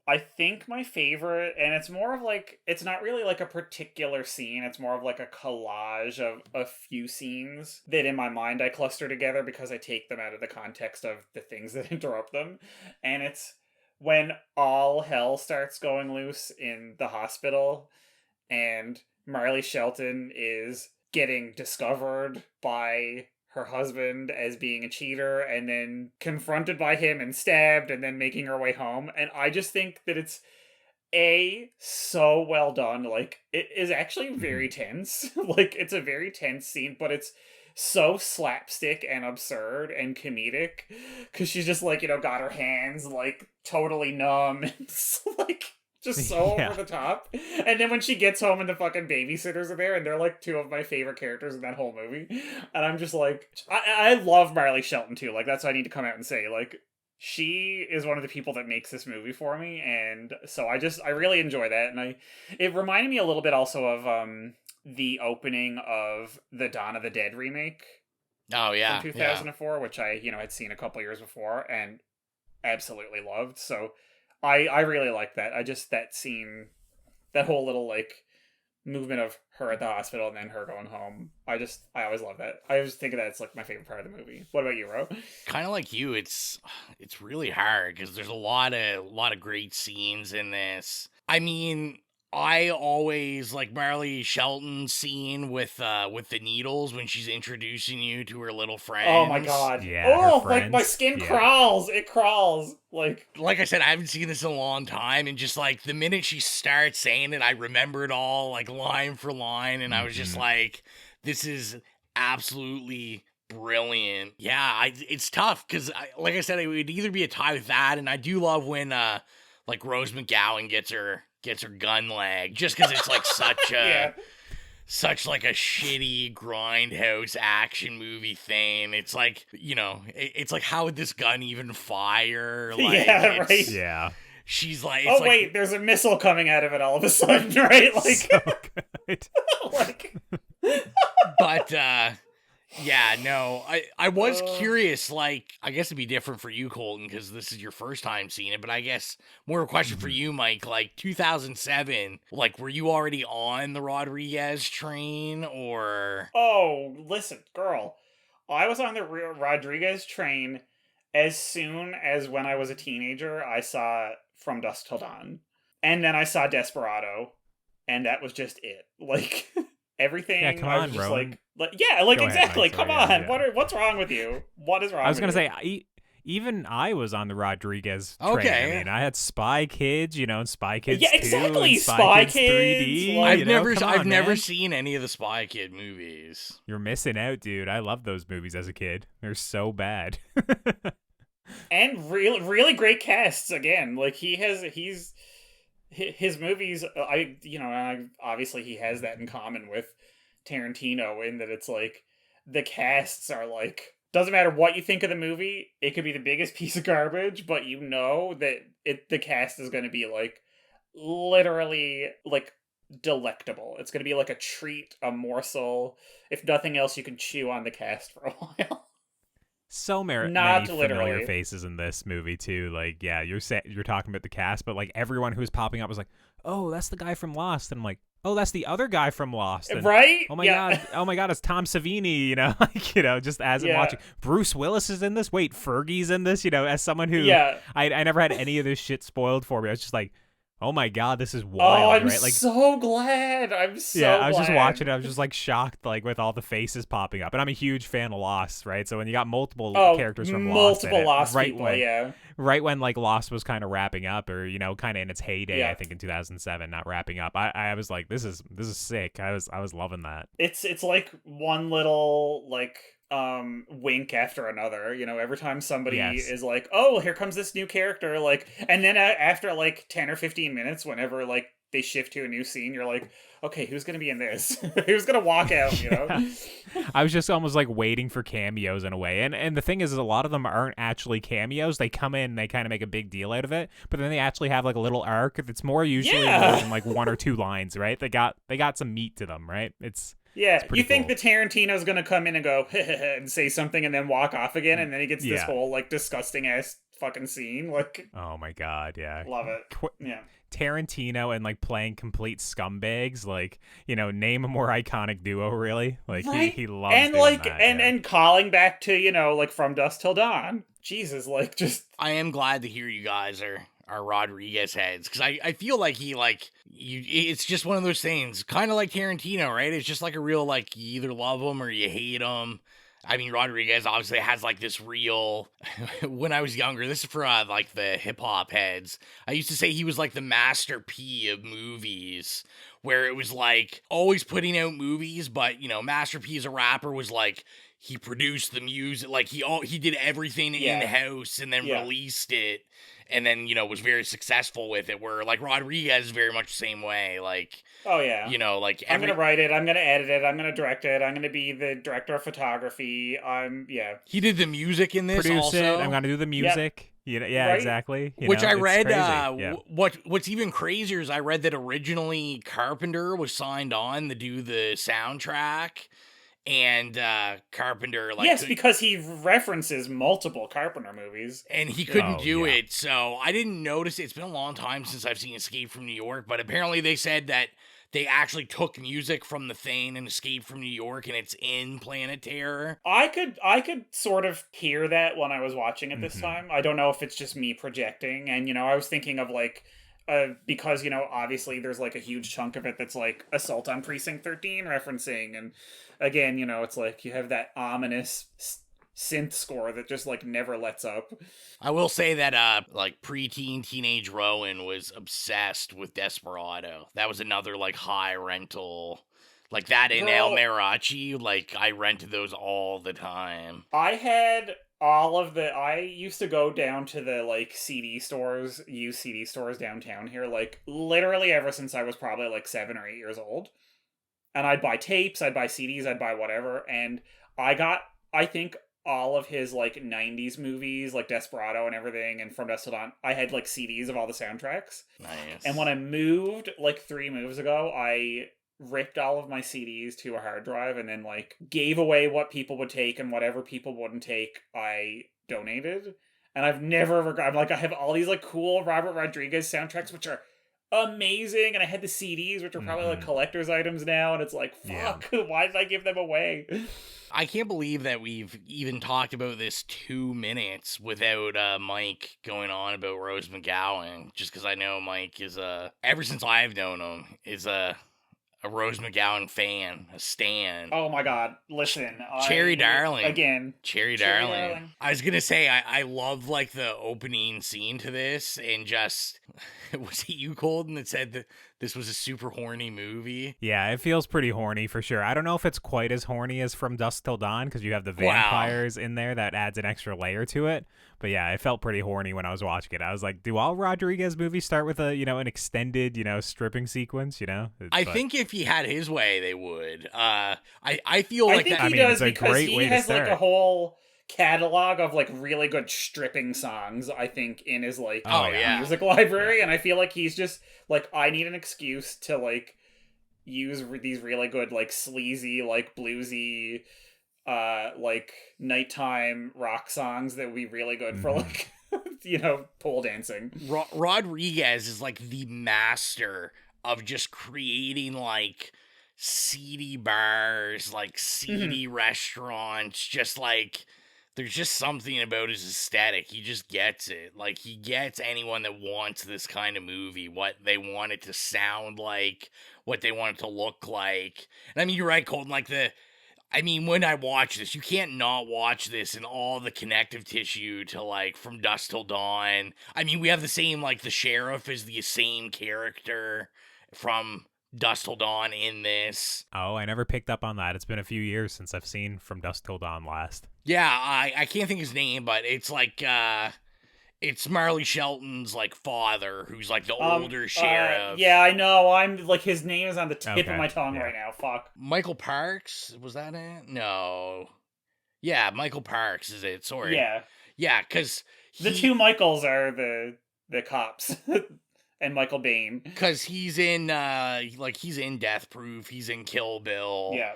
I think my favorite, and it's more of like, it's not really like a particular scene, it's more of like a collage of a few scenes that in my mind I cluster together because I take them out of the context of the things that interrupt them. And it's when all hell starts going loose in the hospital and Marley Shelton is getting discovered by her husband as being a cheater, and then confronted by him and stabbed, and then making her way home. And I just think that it's so well done. Like, it is actually very tense. Like, it's a very tense scene, but it's so slapstick and absurd and comedic, because she's just like, got her hands like totally numb. It's like just so over the top. And then when she gets home and the fucking babysitters are there, and they're like two of my favorite characters in that whole movie. And I'm just like, I love Marley Shelton too. Like, that's what I need to come out and say. Like, she is one of the people that makes this movie for me. And so I really enjoy that. And it reminded me a little bit also of the opening of the Dawn of the Dead remake. Oh yeah. From 2004, which I, had seen a couple years before and absolutely loved. So I really like that. That scene, that whole little like movement of her at the hospital and then her going home. I always love that. I always think of that. It's like my favorite part of the movie. What about you, Ro? Kind of like you. It's really hard because there's a lot of great scenes in this. I mean, I always like Marley Shelton's scene with the needles when she's introducing you to her little friends. Oh my god. Yeah. Like my skin crawls. It crawls. Like I said, I haven't seen this in a long time, and just like the minute she starts saying it, I remember it all like line for line, and I was just like, this is absolutely brilliant. Yeah, it's tough because like I said, it would either be a tie with that, and I do love when like Rose McGowan gets her gun leg, just because it's like such like a shitty grindhouse action movie thing. It's like, it's like, how would this gun even fire? Like, right. Yeah. She's like, oh wait, there's a missile coming out of it all of a sudden, right? Like, so good. like, but yeah, no, I was curious, like, I guess it'd be different for you, Colton, because this is your first time seeing it, but I guess more of a question for you, Mike, like, 2007, like, were you already on the Rodriguez train, or? Oh, listen, girl, I was on the Rodriguez train as soon as when I was a teenager, I saw From Dusk Till Dawn. And then I saw Desperado, and that was just it. Like, everything. Yeah, come I was on, just Rowan. Go Go exactly. ahead, Mike. Come Sorry, on. yeah. What's wrong with you? What is wrong? I was going gonna to say, even I was on the Rodriguez train. Okay. I mean, I had Spy Kids, and Spy Kids Yeah, 2 exactly, and Spy Kids Kids, 3D. like- I've never man. seen any of the Spy Kid movies. You're missing out, dude. I love those movies as a kid. They're so bad. And really great casts again. Like his movies. Obviously he has that in common with Tarantino in that it's like the casts are like, doesn't matter what you think of the movie, it could be the biggest piece of garbage, but you know that the cast is going to be like literally like delectable. It's going to be like a treat, a morsel. If nothing else, you can chew on the cast for a while. So many Not familiar literally. faces in this movie too. Like, yeah, you're talking about the cast, but like everyone who's popping up was like, "Oh, that's the guy from Lost," and I'm like, "Oh, that's the other guy from Lost," and, Right? Oh my Yeah. god! Oh my god! It's Tom Savini. Just as I'm Yeah. watching, Bruce Willis is in this. Wait, Fergie's in this. As someone who, Yeah. I never had any of this shit spoiled for me. I was just like, oh my god, this is wild, I'm right? Like, so glad. I'm so yeah, I was just glad. watching it. I was just like shocked, like with all the faces popping up. And I'm a huge fan of Lost, right? So when you got multiple characters from Lost, in multiple it, Lost right people, when, yeah. right when like Lost was kind of wrapping up, or kind of in its heyday, Yeah. I think in 2007, not wrapping up. I was like, this is sick. I was loving that. It's like one little like wink after another, every time somebody Yes. is like, oh, here comes this new character, like, and then after like 10 or 15 minutes, whenever like they shift to a new scene, you're like, okay, who's gonna be in this? Who's gonna walk out? I was just almost like waiting for cameos in a way, and the thing is a lot of them aren't actually cameos. They come in, they kind of make a big deal out of it, but then they actually have like a little arc that's more usually more than like one or two lines, right? They got some meat to them, right? It's You think cool. the Tarantino's gonna come in and go and say something and then walk off again, and then he gets this Yeah. whole like disgusting ass fucking scene, like, Oh my god, yeah. love it. Yeah. Tarantino and like playing complete scumbags, like name a more iconic duo, really. Like Right? he loves And doing like that, and yeah. and calling back to like From Dusk Till Dawn. Jesus, like just I am glad to hear you guys are Rodriguez heads, because I feel like it's just one of those things, kind of like Tarantino, right? It's just like a real like you either love him or you hate him. I mean, Rodriguez obviously has like this real. When I was younger, this is for like the hip hop heads. I used to say he was like the Master P of movies, where it was like always putting out movies, but Master P as a rapper was like he produced the music, like he did everything in house and then released it. And then, was very successful with it, where, like, Rodriguez is very much the same way, like... Oh, yeah. Like... I'm gonna write it, I'm gonna edit it, I'm gonna direct it, I'm gonna be the director of photography, He did the music in this Produce also. it, I'm gonna do the music. Yep. Yeah, Right? exactly. Which I it's read, crazy. Yeah. what's even crazier is I read that originally Carpenter was signed on to do the soundtrack, and Carpenter like yes, because he references multiple Carpenter movies, and he couldn't do it, so I didn't notice it. It's been a long time since I've seen Escape from New York, but apparently they said that they actually took music from The Thing and Escape from New York, and it's in Planet Terror. I could sort of hear that when I was watching it this time. I don't know if it's just me projecting, and I was thinking of like because obviously there's like a huge chunk of it that's like Assault on Precinct 13 referencing, and again it's like you have that ominous synth score that just like never lets up. I will say that like preteen teenage Rowan was obsessed with Desperado. That was another like high rental, like that in El Mariachi. Like I rented those all the time. I used to go down to the like CD stores, used CD stores downtown here, like literally ever since I was probably like 7 or 8 years old. And I'd buy tapes, I'd buy CDs, I'd buy whatever. And I think all of his like 90s movies, like Desperado and everything, and From Dusk Till Dawn, I had like CDs of all the soundtracks. Nice. And when I moved like 3 moves ago, I ripped all of my CDs to a hard drive and then like gave away what people would take, and whatever people wouldn't take, I donated. And I've never I have all these like cool Robert Rodriguez soundtracks, which are amazing, and I had the CDs, which are probably like collector's items now, and it's like, fuck, why did I give them away? I can't believe that we've even talked about this 2 minutes without Mike going on about Rose McGowan, just because I know Mike is ever since I've known him, is a Rose McGowan fan, a stan. Oh my god, listen. Cherry Darling. Again. Cherry Darling. I was gonna say, I love, like, the opening scene to this, and just, was it you, Colton, that said that this was a super horny movie? Yeah, it feels pretty horny for sure. I don't know if it's quite as horny as From Dusk Till Dawn, because you have the vampires in there that adds an extra layer to it. But yeah, it felt pretty horny when I was watching it. I was like, do all Rodriguez movies start with a, an extended, stripping sequence, I think if he had his way, they would. I feel like that. I think he does, because he has like a whole catalog of like really good stripping songs, I think, in his like music library, and I feel like he's just like, I need an excuse to like use these really good like sleazy like bluesy like nighttime rock songs that would be really good for like pole dancing. Rodriguez is like the master of just creating like seedy bars, like seedy restaurants, just like there's just something about his aesthetic. He just gets it. Like, he gets anyone that wants this kind of movie, what they want it to sound like, what they want it to look like. And I mean, you're right, Colton, like when I watch this, you can't not watch this and all the connective tissue to, like, From Dusk Till Dawn. I mean, we have the same, like, the sheriff is the same character from Dusk Till Dawn in this. Oh, I never picked up on that. It's been a few years since I've seen From Dusk Till Dawn last. Yeah, I can't think his name, but it's like, it's Marley Shelton's, like, father, who's, like, the older sheriff. Yeah, I know. I'm, like, his name is on the tip of my tongue right now. Fuck. Michael Parks? Was that it? No. Yeah, Michael Parks is it. Sorry. Yeah. Yeah, because the two Michaels are the cops. And Michael Biehn. Because he's in, he's in Death Proof, he's in Kill Bill. Yeah.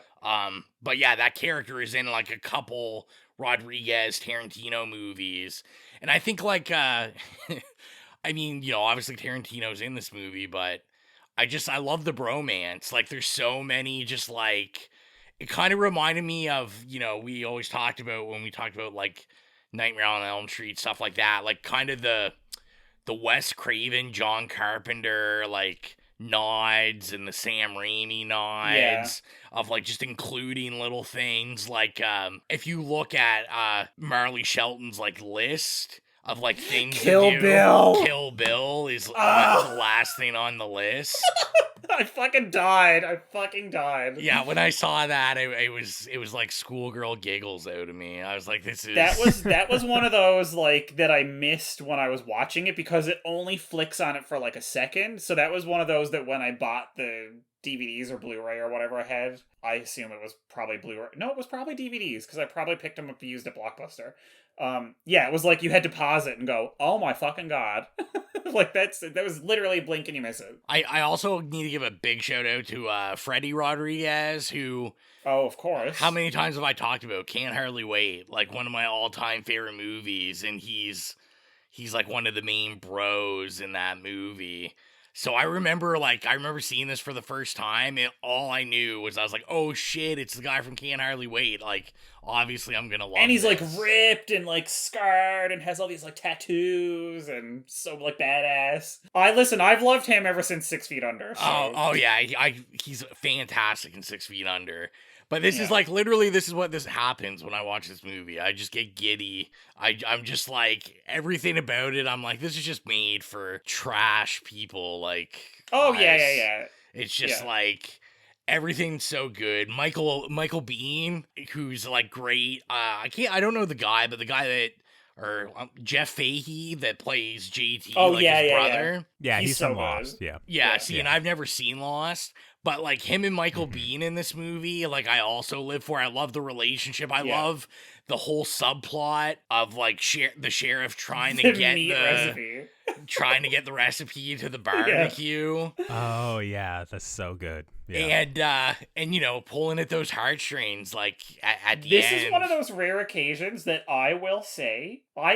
But yeah, that character is in, like, a couple Rodriguez Tarantino movies. And I think, like, I mean, obviously Tarantino's in this movie, but I love the bromance. Like, there's so many just, like, it kind of reminded me of, we always talked about when we talked about, like, Nightmare on Elm Street, stuff like that. Like, kind of the Wes Craven, John Carpenter, like, nods and the Sam Raimi nods of, like, just including little things. Like, if you look at Marley Shelton's, like, list of, like, things Kill to do, Bill. Kill Bill is that's the last thing on the list. I fucking died. Yeah, when I saw that, it was like schoolgirl giggles out of me. I was like, this is... That was one of those, like, that I missed when I was watching it, because it only flicks on it for, like, a second. So that was one of those that when I bought the DVDs or Blu-ray or whatever I had, I assume it was probably Blu-ray. No, it was probably DVDs, because I probably picked them up used at Blockbuster. Yeah, it was like you had to pause it and go, oh my fucking god. Like, that was literally blink and you miss it. I also need to give a big shout out to Freddie Rodriguez, who... Oh, of course. How many times have I talked about Can't Hardly Wait? Like, one of my all-time favorite movies, and he's like one of the main bros in that movie. So I remember seeing this for the first time, and all I knew was, I was like, oh shit, it's the guy from Can't Hardly Wait. Like, obviously I'm gonna love And he's, this. like, ripped and, like, scarred and has all these, like, tattoos and so, like, badass. I've loved him ever since 6 Feet Under. So. Oh yeah, he's fantastic in 6 Feet Under. But this is, like, literally, this is what this happens when I watch this movie. I just get giddy. I'm just, like, everything about it, I'm like, this is just made for trash people, like... Oh, yeah. It's just, like, everything's so good. Michael Biehn, who's, like, great. I don't know the guy, but the guy that... Or Jeff Fahey that plays JT, his brother. Yeah, he's so Lost. Yeah. Yeah, and I've never seen Lost. But, like, him and Michael Biehn in this movie, like, I also live for. I love the relationship. I love the whole subplot of, like, the sheriff trying to get meat recipe. trying to get the recipe to the barbecue. Oh yeah, that's so good. Yeah. And you know, pulling at those heartstrings like at the This end. is one of those rare occasions that I will say I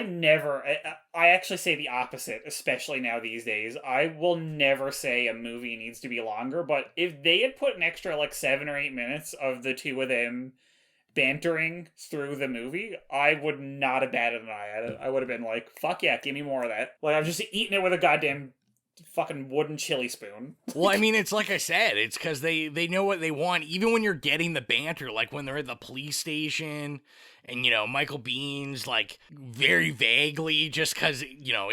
actually say the opposite, especially now these days. I will never say a movie needs to be longer, but if they had put an extra like 7 or 8 minutes of the two of them bantering through the movie, I would not have batted an eye at it. I would have been like, fuck yeah, give me more of that. Like, I'm just eating it with a goddamn fucking wooden chili spoon. Well, I mean, it's like I said, it's because they know what they want, even when you're getting the banter, like when they're at the police station, and, you know, Michael Bihn's, like, very vaguely, just because, you know,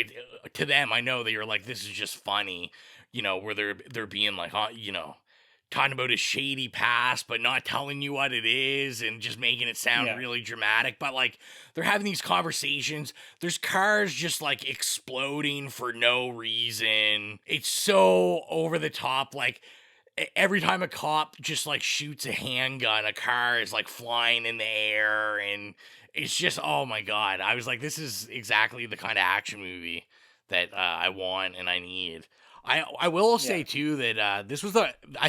to them, I know that you're like, this is just funny, you know, where they're being like, you know, talking about his shady past, but not telling you what it is and just making it sound really dramatic. But like, they're having these conversations. There's cars just like exploding for no reason. It's so over the top. Like, every time a cop just like shoots a handgun, a car is like flying in the air, and it's just, oh my God. I was like, this is exactly the kind of action movie that I want and I need. I will say too that I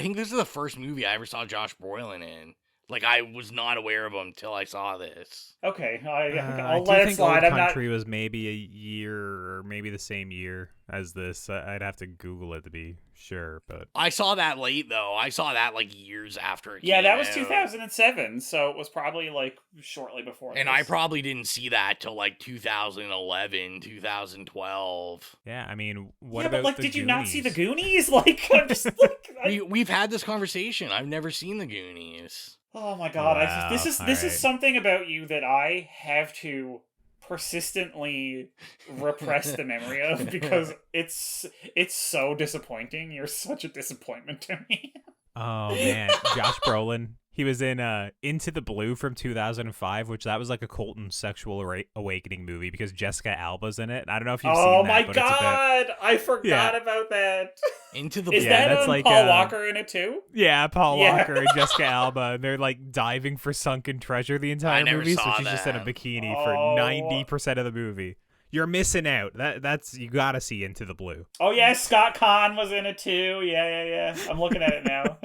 think this is the first movie I ever saw Josh Brolin in. Like, I was not aware of him until I saw this. Okay, I'll let it slide. Old Country was maybe a year or maybe the same year as this. I'd have to Google it to be sure, but I saw that late though. I saw that like years after it came that was out. 2007, so it was probably like shortly before. And I probably didn't see that till like 2011, 2012. Yeah, I mean, what about but like, the did you Goonies? not see the Goonies? Like, I'm just like, we've had this conversation. I've never seen the Goonies. Oh my God! Wow, This is something about you that I have to persistently repress the memory of, because it's so disappointing. You're such a disappointment to me. Oh man, Josh Brolin. He was in Into the Blue from 2005, which that was like a Colton sexual awakening movie because Jessica Alba's in it. I don't know if you've seen that. Oh my God! I forgot about that. Into the Is Blue. that like Paul Walker in it too? Yeah, Paul Walker and Jessica Alba, and they're like diving for sunken treasure the entire movie. So she's just in a bikini for 90% of the movie. You're missing out. That's you gotta see Into the Blue. Oh yeah, Scott Conn was in it too. Yeah. I'm looking at it now.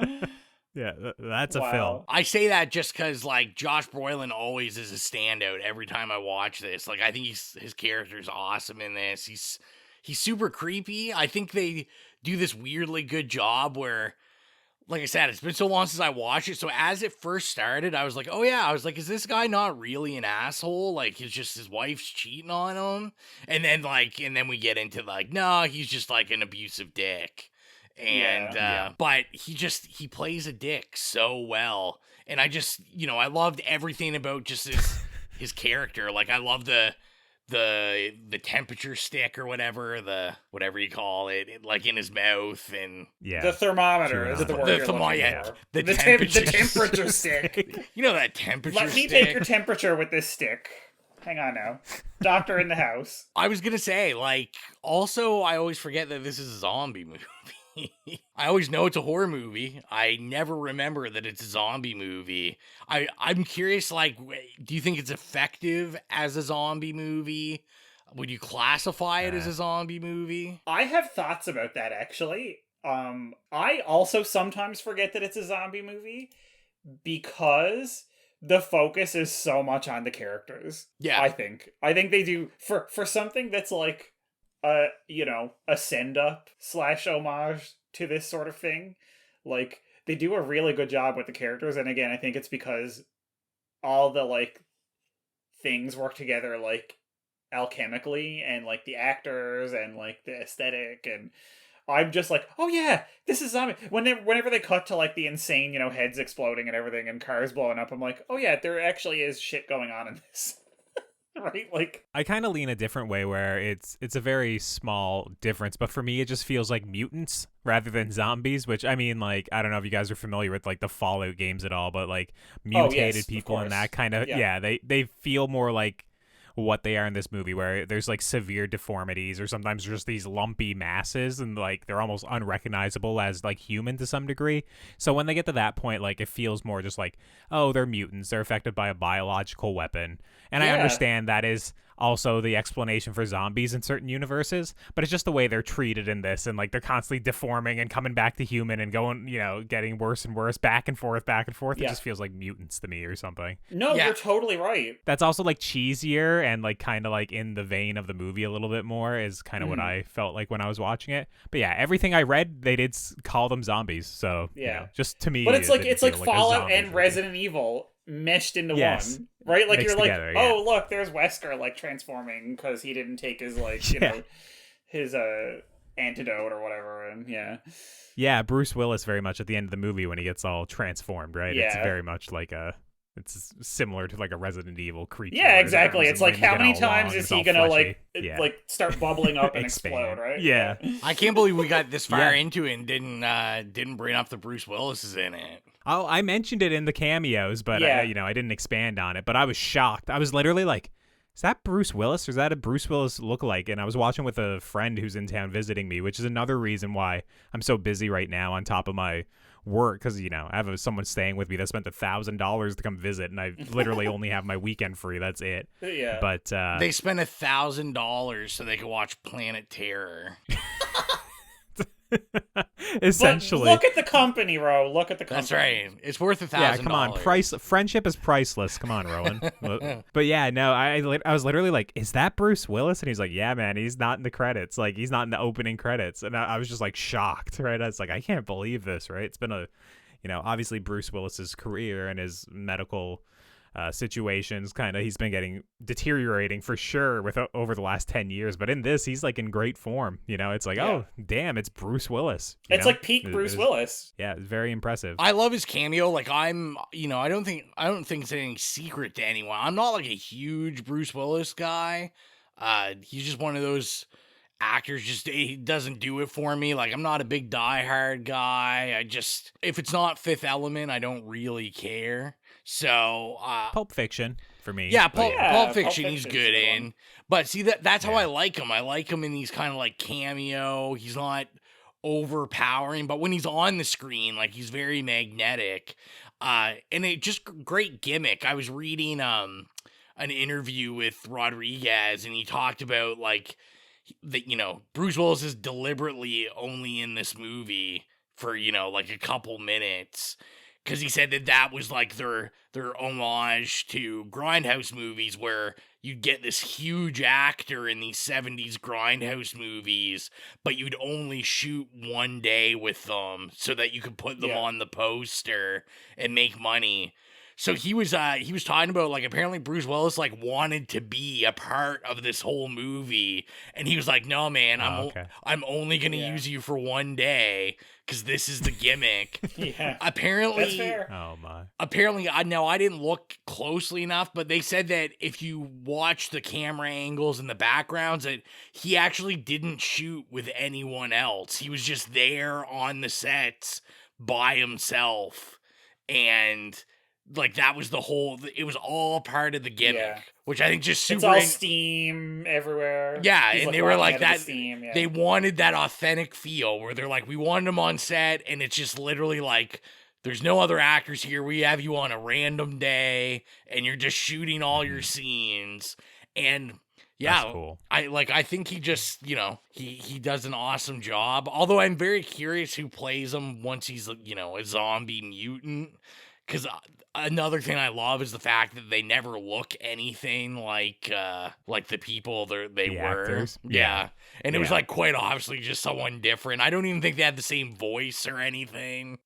Yeah, that's a film. I say that just because, like, Josh Brolin always is a standout every time I watch this. Like, I think his character's awesome in this. He's super creepy. I think they do this weirdly good job where, like I said, it's been so long since I watched it. So as it first started, I was like, oh yeah. I was like, is this guy not really an asshole? Like, it's just his wife's cheating on him. And then we get into like, no, he's just like an abusive dick. And but he plays a dick so well, and I just, you know, I loved everything about just his character. Like, I love the temperature stick or whatever you call it, like in his mouth, and the thermometer is the word you're looking for. The temperature stick. You know that temperature stick. Let me take your temperature with this stick. Hang on now. Doctor in the house. I was gonna say, like, also I always forget that this is a zombie movie. I always know it's a horror movie. I never remember that it's a zombie movie. I'm curious, like, do you think it's effective as a zombie movie? Would you classify it as a zombie movie? I have thoughts about that, actually. I also sometimes forget that it's a zombie movie because the focus is so much on the characters. Yeah. I think they do, for something that's like, you know, a send-up / homage to this sort of thing. Like, they do a really good job with the characters, and again, I think it's because all the, like, things work together, like, alchemically, and, like, the actors, and, like, the aesthetic, and I'm just like, oh yeah, this is zombie. Whenever they cut to, like, the insane, you know, heads exploding and everything, and cars blowing up, I'm like, oh yeah, there actually is shit going on in this. Right, like, I kind of lean a different way where it's a very small difference, but for me it just feels like mutants rather than zombies, which, I mean, like, I don't know if you guys are familiar with like the Fallout games at all, but like mutated people and that kind of they feel more like what they are in this movie, where there's like severe deformities or sometimes just these lumpy masses and like they're almost unrecognizable as like human to some degree. So when they get to that point, like, it feels more just like, oh, they're mutants, they're affected by a biological weapon. And I understand that is also the explanation for zombies in certain universes, but it's just the way they're treated in this, and like they're constantly deforming and coming back to human and going, getting worse and worse, back and forth. It just feels like mutants to me or something. No, you're totally right. That's also like cheesier and like kind of like in the vein of the movie a little bit more is kind of what I felt like when I was watching it. But yeah, everything I read, they did call them zombies. So just to me, but it's like Fallout and movie. Resident Evil meshed into one, right? Like you're together, like, oh look, there's Wesker like transforming because he didn't take his like you know his antidote or whatever, and yeah, Bruce Willis very much at the end of the movie when he gets all transformed, right? Yeah. It's very much like it's similar to like a Resident Evil creature. Yeah, exactly. It's like how many times is he gonna like start bubbling up and explode, right? Yeah. I can't believe we got this far into it and didn't bring up the Bruce Willis is in it. Oh, I mentioned it in the cameos, but I didn't expand on it. But I was shocked. I was literally like, is that Bruce Willis or is that a Bruce Willis lookalike? And I was watching with a friend who's in town visiting me, which is another reason why I'm so busy right now on top of my work, because I have someone staying with me that spent $1,000 to come visit, and I literally only have my weekend free. That's it. Yeah. But they spent $1,000 so they could watch Planet Terror. Essentially. But look at the company, Ro. Look at the company. That's right. It's worth $1,000. Yeah, come on. Friendship is priceless. Come on, Rowan. But yeah, no, I was literally like, is that Bruce Willis? And he's like, yeah, man, he's not in the credits. Like, he's not in the opening credits. And I was just like shocked, right? I was like, I can't believe this, right? It's been obviously Bruce Willis's career and his medical situations he's been getting deteriorating for sure over the last 10 years, but in this he's like in great form. It's like, oh damn, it's Bruce Willis. It's like peak Bruce Willis. Yeah, it's very impressive. I love his cameo. Like I don't think it's any secret to anyone. I'm not like a huge Bruce Willis guy. He's just one of those actors, he doesn't do it for me. Like I'm not a big Die Hard guy. If it's not Fifth Element, I don't really care. So Pulp Fiction for me. Yeah, Pulp Fiction he's good in. But see that's how I like him. I like him in these kind of like cameo. He's not overpowering, but when he's on the screen, like he's very magnetic. And it just great gimmick. I was reading an interview with Rodriguez, and he talked about like that, Bruce Willis is deliberately only in this movie for, like a couple minutes. Because he said that was like their homage to Grindhouse movies, where you'd get this huge actor in these 70s Grindhouse movies, but you'd only shoot one day with them so that you could put them on the poster and make money. So he was talking about like apparently Bruce Willis like wanted to be a part of this whole movie, and he was like, no man, I'm only gonna use you for one day because this is the gimmick. Apparently that's fair. Oh my. Apparently I didn't look closely enough, but they said that if you watch the camera angles and the backgrounds, that he actually didn't shoot with anyone else. He was just there on the sets by himself, and like that was it was all part of the gimmick, which I think just super. It's all steam everywhere. Yeah, He's and they were like that. Steam, They wanted that authentic feel where they're like, we wanted him on set, and it's just literally like, there's no other actors here. We have you on a random day, and you're just shooting all your scenes. And yeah, that's cool. I think he just, he does an awesome job. Although I'm very curious who plays him once he's, a zombie mutant. Because another thing I love is the fact that they never look anything like the people they were. Actors? Yeah. And it was like quite obviously just someone different. I don't even think they had the same voice or anything.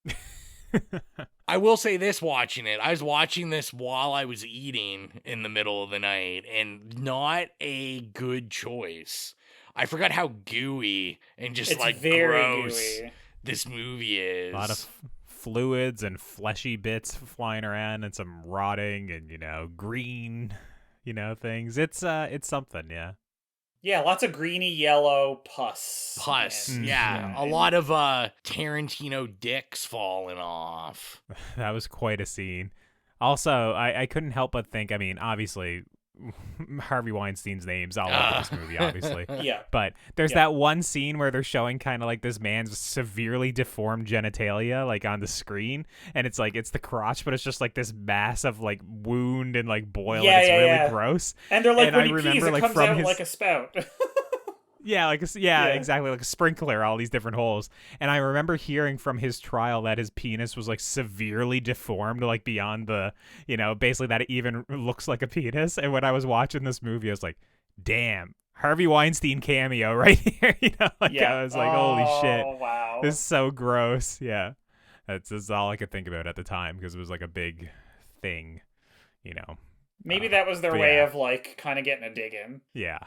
I will say this watching it. I was watching this while I was eating in the middle of the night, and not a good choice. I forgot how gooey and just it's like very gross gooey. This movie is. A lot of fluids and fleshy bits flying around, and some rotting and green things. It's something. Yeah, lots of greeny yellow pus. A lot of Tarantino dicks falling off. That was quite a scene. Also, I couldn't help but think, I mean, obviously Harvey Weinstein's name's all over this movie, obviously. Yeah. But there's that one scene where they're showing kind of like this man's severely deformed genitalia, like on the screen, and it's like it's the crotch, but it's just like this massive like wound and like boil, and it's really gross. And they're like, and when I he remember, pees, it like, comes from out his... like a spout. Yeah, exactly, like a sprinkler, all these different holes. And I remember hearing from his trial that his penis was like severely deformed, like beyond the, basically that it even looks like a penis. And when I was watching this movie, I was like, damn, Harvey Weinstein cameo right here. I was like, holy shit. Wow. This is so gross. Yeah. That's all I could think about at the time because it was like a big thing, Maybe that was their way of like kind of getting a dig in. Yeah.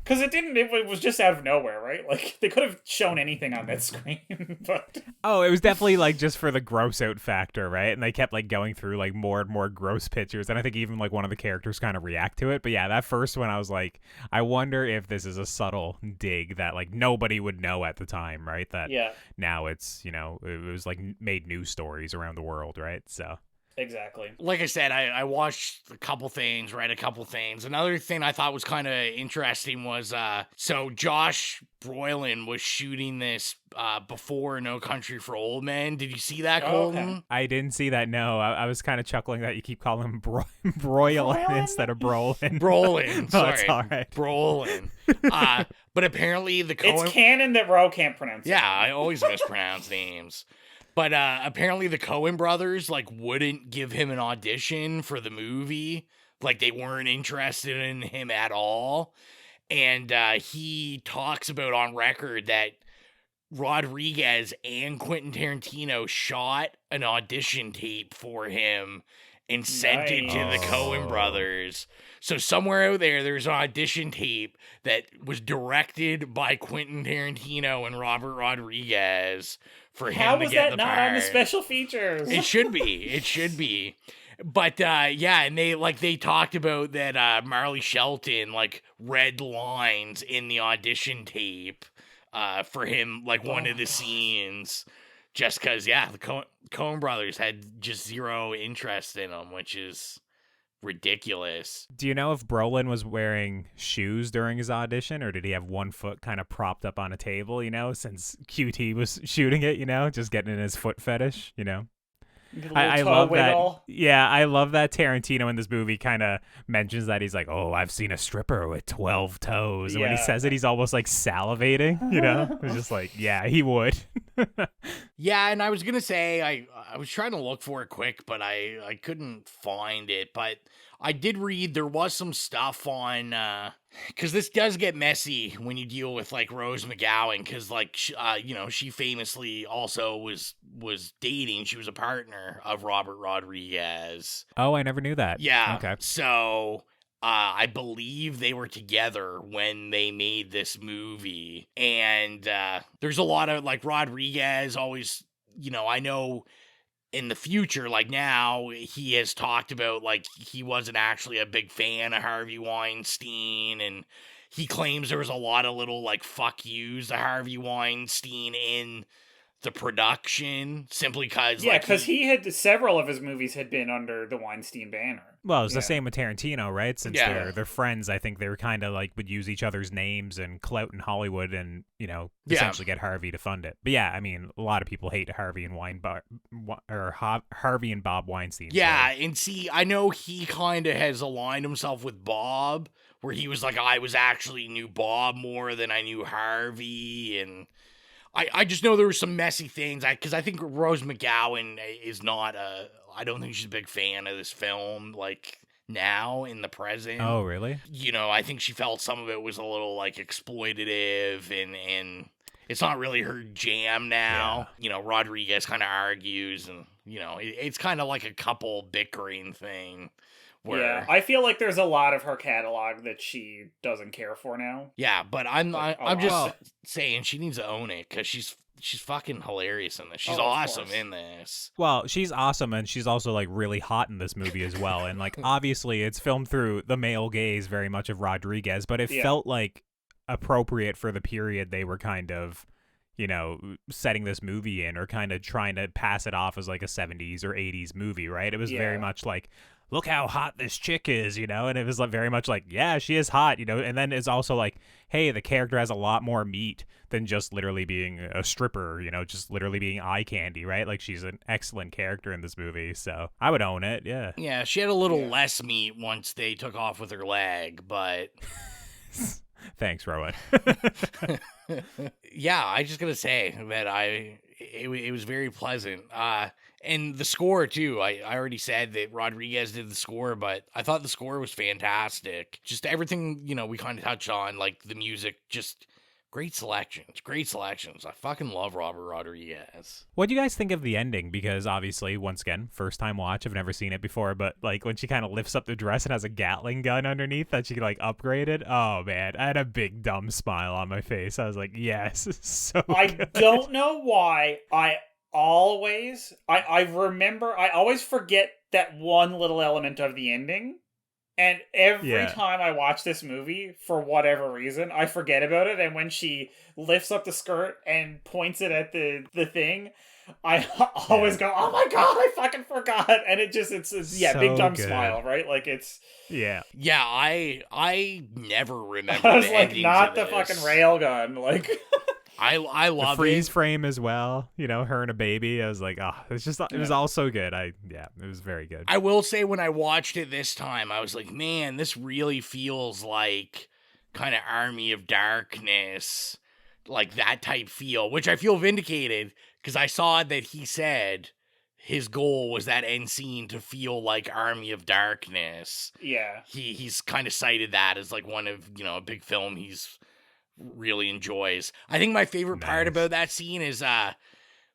Because it was just out of nowhere, right? Like, they could have shown anything on that screen, but... Oh, it was definitely, like, just for the gross out factor, right? And they kept, like, going through, like, more and more gross pictures, and I think even, like, one of the characters kind of react to it. But yeah, that first one, I was like, I wonder if this is a subtle dig that, like, nobody would know at the time, right? That now it's, it was, like, made news stories around the world, right? So... Exactly. Like I said, I watched a couple things, read a couple things. Another thing I thought was kind of interesting was, so Josh Brolin was shooting this before No Country for Old Men. Did you see that, Colton? Okay. I didn't see that, no. I was kind of chuckling that you keep calling him Broylin instead of Brolin. Brolin, sorry. That's all right. Brolin. But apparently the Coen... It's canon that Ro can't pronounce it. Yeah, I always mispronounce names. But apparently the Coen brothers, like, wouldn't give him an audition for the movie. Like, they weren't interested in him at all. And he talks about on record that Rodriguez and Quentin Tarantino shot an audition tape for him and sent it to the Coen brothers. So somewhere out there's an audition tape that was directed by Quentin Tarantino and Robert Rodriguez for him to get the part. How was that not on the special features? It should be. It should be. But and they talked about that Marley Shelton like read lines in the audition tape for him, like one of the scenes. Just because, the Coen brothers had just zero interest in him, which is ridiculous. Do you know if Brolin was wearing shoes during his audition, or did he have one foot kind of propped up on a table, since QT was shooting it, just getting in his foot fetish, I love wiggle. that. Yeah, I love that Tarantino in this movie kind of mentions that he's like, oh, I've seen a stripper with 12 toes. And when he says it, he's almost like salivating, It's just like, yeah, he would. Yeah, and I was going to say, I was trying to look for it quick, but I couldn't find it. But I did read there was some stuff on, because this does get messy when you deal with, like, Rose McGowan, because, like, she famously also was dating. She was a partner of Robert Rodriguez. Oh, I never knew that. Yeah. Okay. So... I believe they were together when they made this movie. And there's a lot of, like, Rodriguez always, I know in the future, like now, he has talked about, like, he wasn't actually a big fan of Harvey Weinstein. And he claims there was a lot of little, like, fuck yous to Harvey Weinstein in the production, simply because... Yeah, because he had... Several of his movies had been under the Weinstein banner. Well, it's the same with Tarantino, right? Since they're friends, I think they were kind of like would use each other's names and clout in Hollywood and, essentially get Harvey to fund it. But yeah, I mean, a lot of people hate Harvey and Harvey and Bob Weinstein. Yeah, and see, I know he kind of has aligned himself with Bob, where he was like, I was actually knew Bob more than I knew Harvey, and... I just know there were some messy things, because I think Rose McGowan is not I don't think she's a big fan of this film, like, now, in the present. Oh, really? I think she felt some of it was a little, like, exploitative, and it's not really her jam now. Yeah. Rodriguez kind of argues, and, it's kind of like a couple bickering thing. Yeah, I feel like there's a lot of her catalog that she doesn't care for now. Yeah, but I'm just saying she needs to own it, because she's fucking hilarious in this. She's awesome in this. Well, she's awesome, and she's also like really hot in this movie as well. And like obviously, it's filmed through the male gaze very much of Rodriguez, but it felt like appropriate for the period they were kind of, setting this movie in, or kind of trying to pass it off as like a 70s or 80s movie, right? It was very much like, look how hot this chick is, you know? And it was like very much like, yeah, she is hot, you know? And then it's also like, hey, the character has a lot more meat than just literally being a stripper, you know, just literally being eye candy, right? Like, she's an excellent character in this movie, so I would own it, yeah. Yeah, she had a little less meat once they took off with her leg, but... Thanks, Rowan. Yeah, I just gotta say that it was very pleasant. And the score too. I already said that Rodriguez did the score, but I thought the score was fantastic. Just everything, you know, we kind of touched on, like the music, just great selections. I fucking love Robert Rodriguez. What do you guys think of the ending? Because obviously, once again, first time watch, I've never seen it before, but like when she kind of lifts up the dress and has a Gatling gun underneath that she like upgraded. Oh man, I had a big dumb smile on my face. I was like, yes, so good. Don't know why I always forget that one little element of the ending. And every time I watch this movie, for whatever reason, I forget about it. And when she lifts up the skirt and points it at the thing, I always go, oh my God, I fucking forgot. And it's so big dumb smile, right? Like it's... Yeah, I never remember I was the like, endings not of the this. fucking railgun, like... I love the freeze it. frame as well, you know, her and a baby. I was like, oh, it was all so good. It was very good. I will say when I watched it this time, I was like, man, this really feels like kind of Army of Darkness, like that type feel, which I feel vindicated because I saw that he said his goal was that end scene to feel like Army of Darkness. Yeah. He's kind of cited that as like one of, you know, a big film he's really enjoys. I think my favorite part about that scene is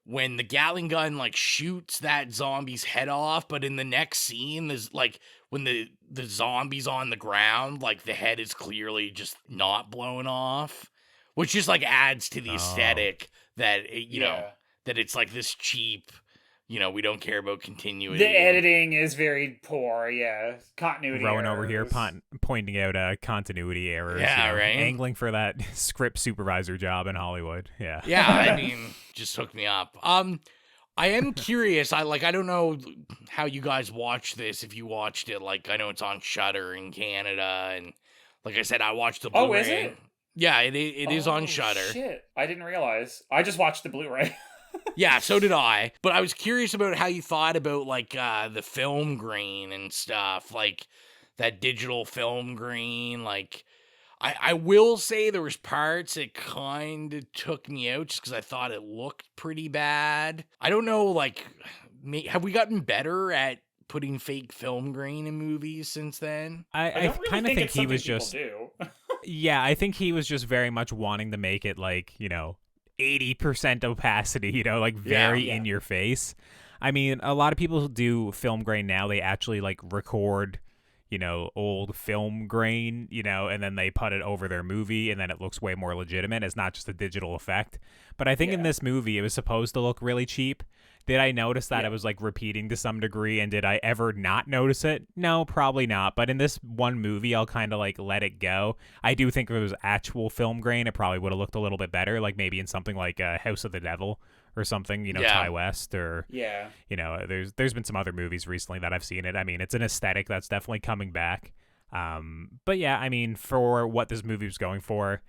when the Gatling gun like shoots that zombie's head off, but in the next scene there's like when the zombie's on the ground, like the head is clearly just not blown off, which just like adds to the aesthetic that you know, that it's like this cheap, you know, we don't care about continuity. The editing is very poor, continuity Rowan errors. over here pointing out continuity errors. Yeah, you know, right? Angling for that script supervisor job in Hollywood. Yeah. Yeah, I mean, just hook me up. I am curious. I don't know how you guys watch this. If you watched it, like I know it's on Shudder in Canada, and like I said, I watched the Blu-ray. Oh, is it? Yeah, it is on Shudder. Shit, I didn't realize. I just watched the Blu-ray. Yeah, so did I. But I was curious about how you thought about like the film grain and stuff, like that digital film grain. Like, I will say there was parts that kind of took me out just because I thought it looked pretty bad. I don't know, like, have we gotten better at putting fake film grain in movies since then? I kind of think he was just... do. Yeah, I think he was just very much wanting to make it like, you know, 80% opacity, you know, like very in your face. I mean, a lot of people do film grain now. They actually like record, you know, old film grain, you know, and then they put it over their movie and then it looks way more legitimate. It's not just a digital effect. But I think in this movie, it was supposed to look really cheap. Did I notice that it was like repeating to some degree, and did I ever not notice it? No, probably not. But in this one movie, I'll kind of like let it go. I do think if it was actual film grain, it probably would have looked a little bit better, like maybe in something like House of the Devil or something, you know, Ty West, or you know, there's been some other movies recently that I've seen it. I mean, it's an aesthetic that's definitely coming back. But yeah, I mean, for what this movie was going for,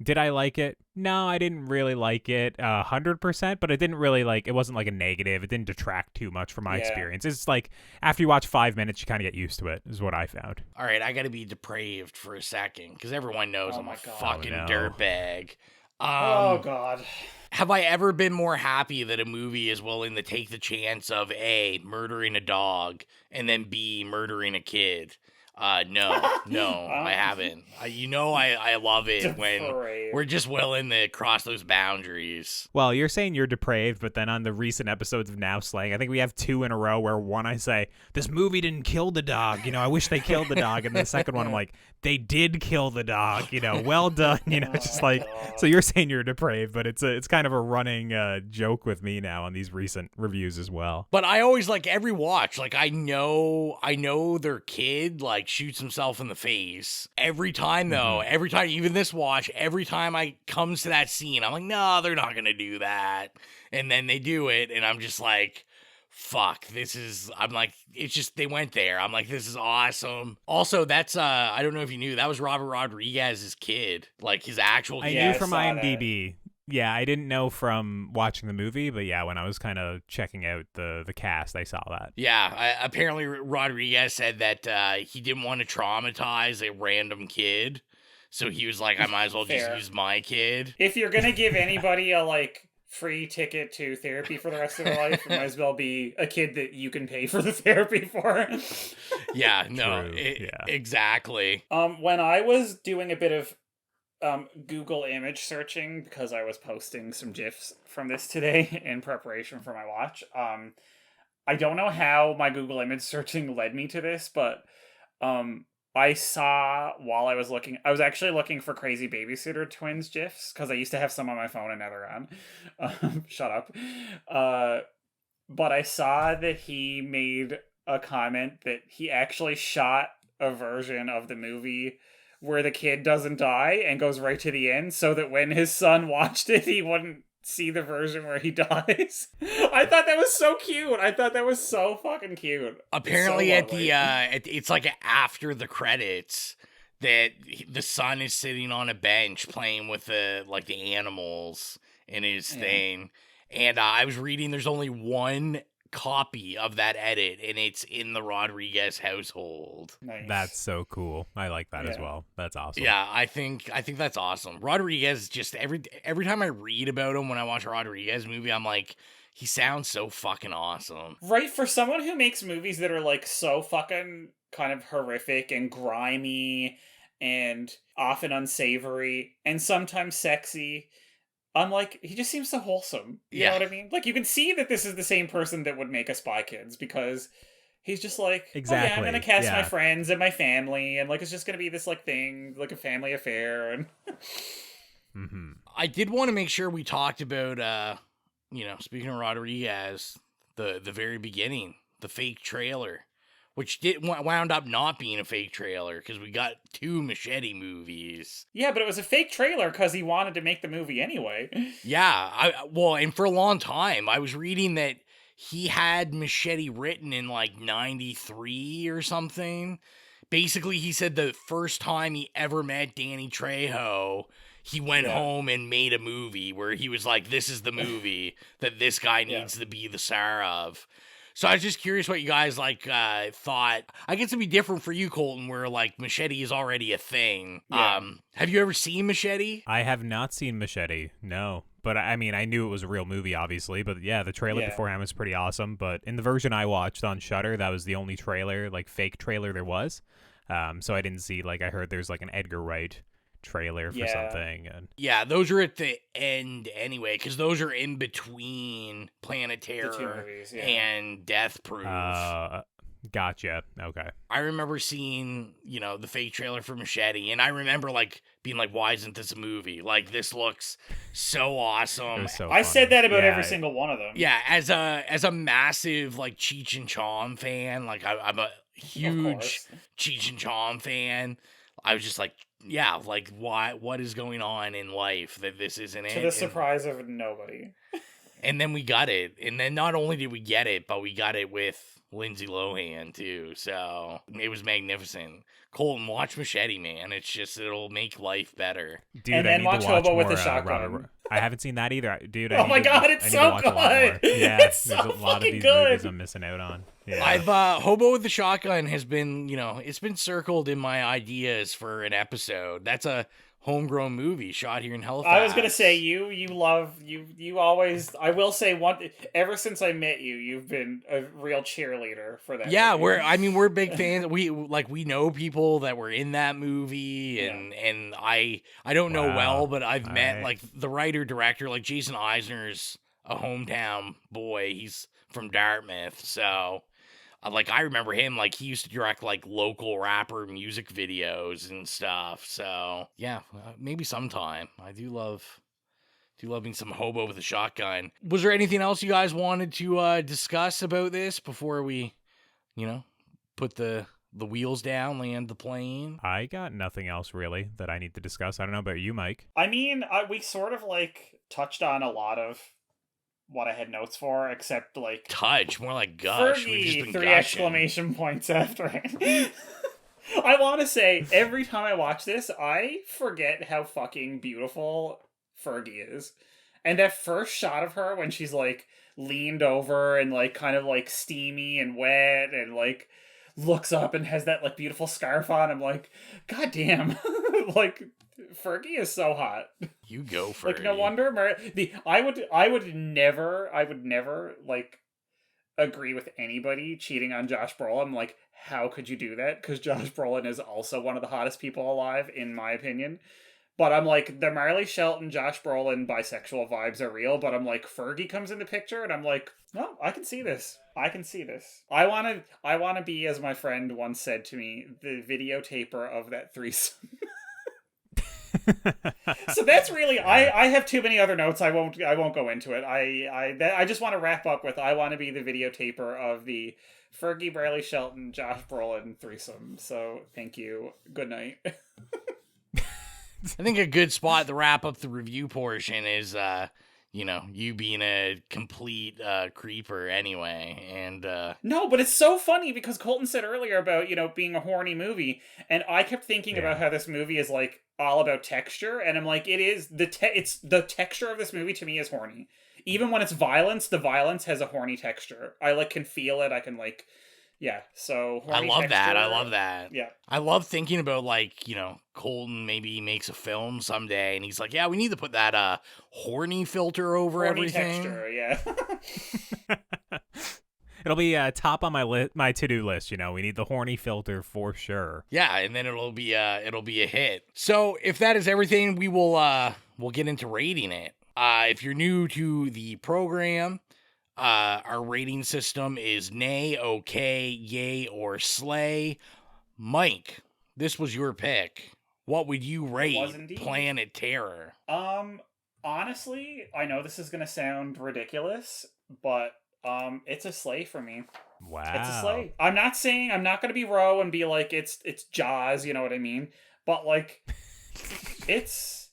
did I like it? No, I didn't really like it 100%, but it didn't really like, it wasn't like a negative. It didn't detract too much from my experience. It's like after you watch 5 minutes, you kind of get used to it, is what I found. All right, I got to be depraved for a second because everyone knows I'm a fucking dirtbag. Oh, God. Have I ever been more happy that a movie is willing to take the chance of A, murdering a dog, and then B, murdering a kid? No, I haven't. I love it when we're just willing to cross those boundaries. Well, you're saying you're depraved, but then on the recent episodes of Now Slang, I think we have 2 in a row where one I say, this movie didn't kill the dog, you know, I wish they killed the dog, and the second one I'm like, they did kill the dog, you know, well done, you know, just like, so you're saying you're depraved, but it's kind of a running joke with me now on these recent reviews as well. But I always like every watch, like I know their kid like shoots himself in the face every time though. Every time, even this watch, every time I comes to that scene, I'm like, no, they're not gonna do that, and then they do it, and I'm just like, fuck, I'm like, it's just, they went there. I'm like, this is awesome. Also, that's, I don't know if you knew, that was Robert Rodriguez's kid, like his actual kid. I knew from IMDb. Yeah, I didn't know from watching the movie, but yeah, when I was kind of checking out the cast, I saw that. Yeah, apparently Rodriguez said that he didn't want to traumatize a random kid, so he was like, I might as well just use my kid. If you're gonna give anybody a, like, free ticket to therapy for the rest of their life, it might as well be a kid that you can pay for the therapy for. Yeah, no, exactly. When I was doing a bit of Google image searching, because I was posting some GIFs from this today in preparation for my watch, I don't know how my Google image searching led me to this, but I saw, while I was actually looking for Crazy Babysitter Twins GIFs, because I used to have some on my phone and now they're on. Shut up. But I saw that he made a comment that he actually shot a version of the movie where the kid doesn't die and goes right to the end, so that when his son watched it, he wouldn't see the version where he dies. I thought that was so cute. I thought that was so fucking cute. Apparently it's like after the credits that the son is sitting on a bench playing with the animals in his thing. And I was reading there's only one copy of that edit, and it's in the Rodriguez household. Nice. That's so cool. I like that as well. That's awesome. Yeah, I think that's awesome. Rodriguez, just every time I read about him when I watch a Rodriguez movie, I'm like, he sounds so fucking awesome. Right, for someone who makes movies that are like so fucking kind of horrific and grimy and often unsavory and sometimes sexy, I'm like, he just seems so wholesome. You know what I mean? Like, you can see that this is the same person that would make a Spy Kids, because he's just like, exactly. Oh, yeah, I'm going to cast my friends and my family, and, like, it's just going to be this, like, thing, like a family affair. And I did want to make sure we talked about, speaking of Rodriguez, the very beginning, the fake trailer, which wound up not being a fake trailer, because we got 2 Machete movies. Yeah, but it was a fake trailer because he wanted to make the movie anyway. Yeah, and for a long time, I was reading that he had Machete written in, like, 93 or something. Basically, he said the first time he ever met Danny Trejo, he went home and made a movie where he was like, this is the movie that this guy needs to be the star of. So I was just curious what you guys thought. I guess it'd be different for you, Colton, where like Machete is already a thing. Yeah. Have you ever seen Machete? I have not seen Machete, no. But I mean, I knew it was a real movie, obviously. But yeah, the trailer beforehand was pretty awesome. But in the version I watched on Shudder, that was the only trailer, like fake trailer there was. So I didn't see, like, I heard there's like an Edgar Wright trailer for something. And yeah, those are at the end anyway, because those are in between Planet Terror movies, and Death Proof. Gotcha. Okay. I remember seeing, the fake trailer for Machete, and I remember like being like, why isn't this a movie? Like, this looks so awesome. I said that about every single one of them. Yeah, as a massive like Cheech and Chong fan, like I'm a huge Cheech and Chong fan. I was just like, yeah, like, what is going on in life that this isn't it? To the surprise of nobody. And then we got it. And then not only did we get it, but we got it with Lindsay Lohan, too. So it was magnificent. Colton, watch Machete, man. It'll make life better. Dude, and then watch Hobo with the Shotgun. I haven't seen that either. Dude, oh my god, it's so good! Yeah, it's there's so a lot of these good. movies I'm missing out on. Yeah. I've Hobo with the Shotgun has been, it's been circled in my ideas for an episode. That's a homegrown movie shot here in Halifax. I was gonna say you always. I will say ever since I met you, you've been a real cheerleader for that. Yeah, movie. we're big fans. We know people that were in that movie, and I don't know well, but I've met like the writer director, like Jason Eisner's a hometown boy. He's from Dartmouth, so. Like, I remember him, like, he used to direct, like, local rapper music videos and stuff, so, yeah, maybe sometime. I do love me some Hobo with a Shotgun. Was there anything else you guys wanted to discuss about this before we, put the wheels down, land the plane? I got nothing else, really, that I need to discuss. I don't know about you, Mike. I mean, we sort of, like, touched on a lot of what I had notes for, except like touch, more like gush. We've just Fergie, been 3 gushing. exclamation points after it. I want to say, every time I watch this, I forget how fucking beautiful Fergie is. And that first shot of her when she's, like, leaned over and, like, kind of, like, steamy and wet and, like, looks up and has that, like, beautiful scarf on, I'm like, God damn. Like, Fergie is so hot. You go, Fergie. Like, no wonder I would never, like, agree with anybody cheating on Josh Brolin. I'm like, how could you do that? Because Josh Brolin is also one of the hottest people alive, in my opinion. But I'm like, the Marley Shelton, Josh Brolin bisexual vibes are real, but I'm like, Fergie comes in the picture, and I'm like, no, I can see this. I can see this. I wanna be, as my friend once said to me, the videotaper of that threesome. So that's really, I have too many other notes. I won't go into it. I just want to wrap up with, I want to be the videotaper of the Fergie, Marley Shelton, Josh Brolin threesome. So thank you. Good night. I think a good spot to wrap up the review portion is, you being a complete creeper anyway. And no, but it's so funny because Colton said earlier about, being a horny movie, and I kept thinking about how this movie is like all about texture, and I'm like, it is it's the texture of this movie to me is horny. Even when it's violence, the violence has a horny texture. I like can feel it. I can like, yeah. So horny I love texture, that. I love that. Yeah. I love thinking about like, Colton maybe makes a film someday and he's like, yeah, we need to put that horny filter over horny everything. Texture, yeah. It'll be top on my to-do list, we need the horny filter for sure. Yeah, and then it'll be a hit. So, if that is everything, we'll get into rating it. If you're new to the program, our rating system is nay, okay, yay, or slay. Mike, this was your pick. What would you rate Planet Terror? Honestly, I know this is gonna sound ridiculous, but it's a slay for me. Wow. It's a slay. I'm not saying, I'm not gonna be row and be like it's Jaws, you know what I mean? But like it's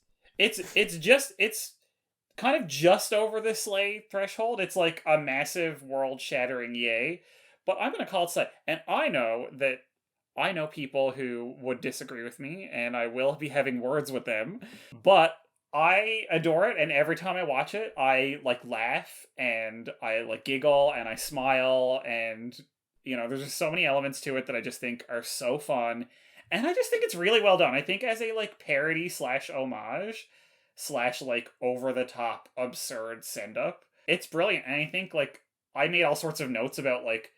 kind of just over the slay threshold. It's like a massive world-shattering yay. But I'm gonna call it slay. And I know people who would disagree with me, and I will be having words with them. But I adore it, and every time I watch it, I like laugh and I like giggle and I smile, and there's just so many elements to it that I just think are so fun, and I just think it's really well done. I think as a like parody / homage / like over the top absurd send up, it's brilliant. And I think like I made all sorts of notes about like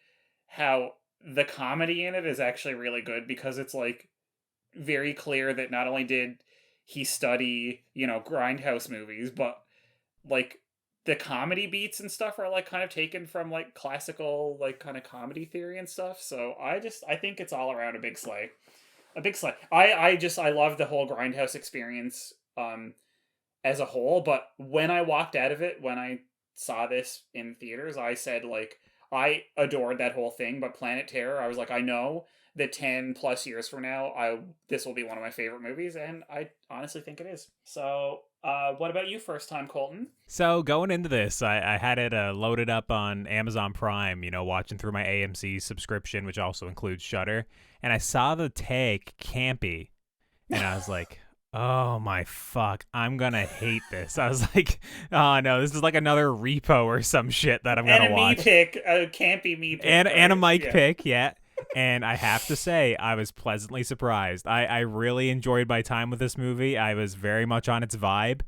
how the comedy in it is actually really good, because it's like very clear that not only did he study, Grindhouse movies, but like the comedy beats and stuff are like kind of taken from like classical like kind of comedy theory and stuff. So I think it's all around a big slay. I love the whole Grindhouse experience as a whole, but when I walked out of it, when I saw this in theaters, I said like I adored that whole thing, but Planet Terror, I was like, I know that 10 plus years from now, this will be one of my favorite movies, and I honestly think it is. So, what about you, first time, Colton? So, going into this, I had it loaded up on Amazon Prime, watching through my AMC subscription, which also includes Shudder, and I saw the tag campy, and I was like, oh my fuck, I'm gonna hate this. I was like, oh no, this is like another Repo or some shit that I'm gonna watch. And a me pick, a campy me pick. And a Mike pick, yeah. And I have to say, I was pleasantly surprised. I really enjoyed my time with this movie. I was very much on its vibe.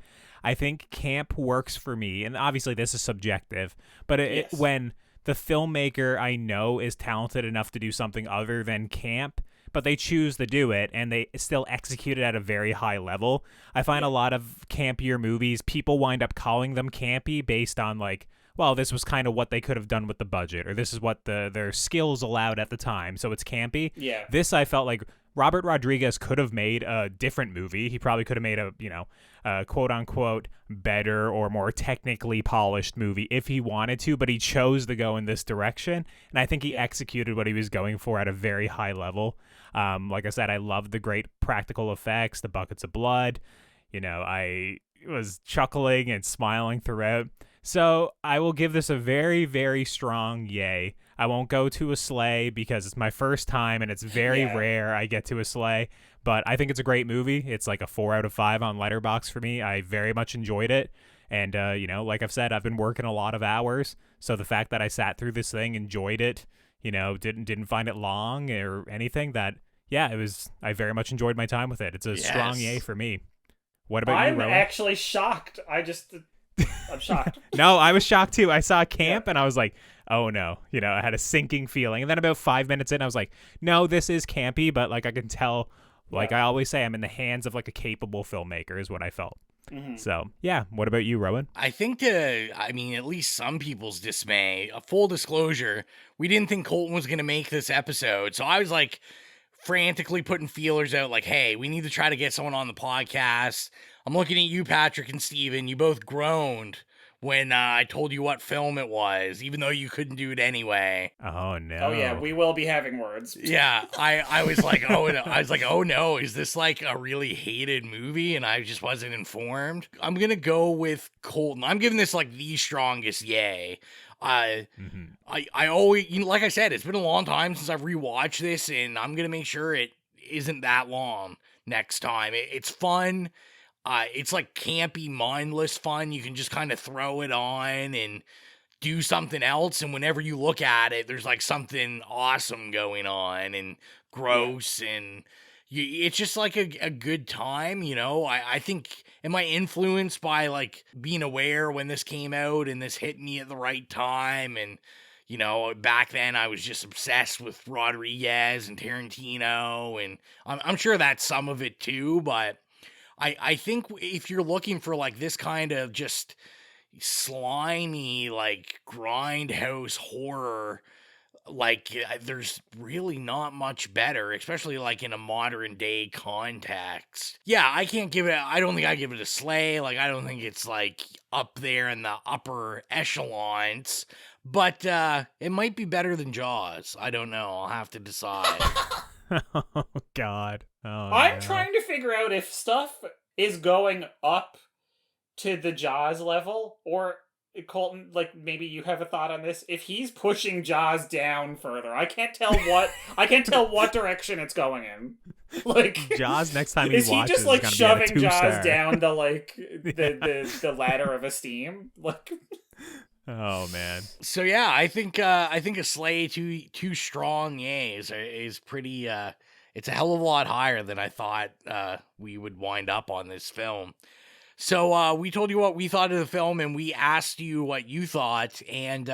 I think camp works for me, and obviously this is subjective, but when the filmmaker I know is talented enough to do something other than camp, but they choose to do it, and they still execute it at a very high level. I find a lot of campier movies, people wind up calling them campy based on like, well, this was kind of what they could have done with the budget, or this is what their skills allowed at the time, so it's campy. Yeah. This, I felt like Robert Rodriguez could have made a different movie. He probably could have made a quote-unquote better or more technically polished movie if he wanted to, but he chose to go in this direction, and I think he executed what he was going for at a very high level. Like I said, I loved the great practical effects, the buckets of blood. I was chuckling and smiling throughout. So I will give this a very, very strong yay. I won't go to a sleigh because it's my first time and it's very rare I get to a sleigh. But I think it's a great movie. It's like a 4 out of 5 on Letterboxd for me. I very much enjoyed it. And, like I've said, I've been working a lot of hours. So the fact that I sat through this thing, enjoyed it, didn't find it long or anything, I very much enjoyed my time with it. It's a strong yay for me. What about you, Rowan? I'm actually shocked. I'm shocked. No, I was shocked too. I saw camp and I was like, oh no. I had a sinking feeling. And then about 5 minutes in, I was like, no, this is campy, but like I can tell, like I always say, I'm in the hands of like a capable filmmaker is what I felt. Mm-hmm. So, yeah. What about you, Rowan? I think at least some people's dismay, a full disclosure, we didn't think Colton was going to make this episode. So I was like frantically putting feelers out like, hey, we need to try to get someone on the podcast. I'm looking at you, Patrick and Steven. You both groaned when I told you what film it was, even though you couldn't do it anyway. Oh, no. Oh, yeah, we will be having words. Yeah, I was like, oh no, is this like a really hated movie? And I just wasn't informed. I'm going to go with Colton. I'm giving this like the strongest yay. I always, like I said, it's been a long time since I've rewatched this, and I'm going to make sure it isn't that long next time. It's fun. It's like campy, mindless fun. You can just kind of throw it on and do something else. And whenever you look at it, there's like something awesome going on and gross. And it's just like a good time. I think, am I influenced by like being aware when this came out and this hit me at the right time? And, back then I was just obsessed with Rodriguez and Tarantino. And I'm sure that's some of it too, but I think if you're looking for like this kind of just slimy, like grindhouse horror, like there's really not much better, especially like in a modern day context. Yeah, I don't think I give it a sleigh. Like, I don't think it's like up there in the upper echelons, but it might be better than Jaws. I don't know. I'll have to decide. Oh, God. Oh, I'm trying to figure out if stuff is going up to the Jaws level, or Colton, like maybe you have a thought on this. If he's pushing Jaws down further, I can't tell what direction it's going in. Like Jaws, next time is he just like shoving Jaws down the like the ladder of esteem? Like. Oh man. So yeah, I think a sleigh too strong is pretty it's a hell of a lot higher than I thought we would wind up on this film. So we told you what we thought of the film and we asked you what you thought, and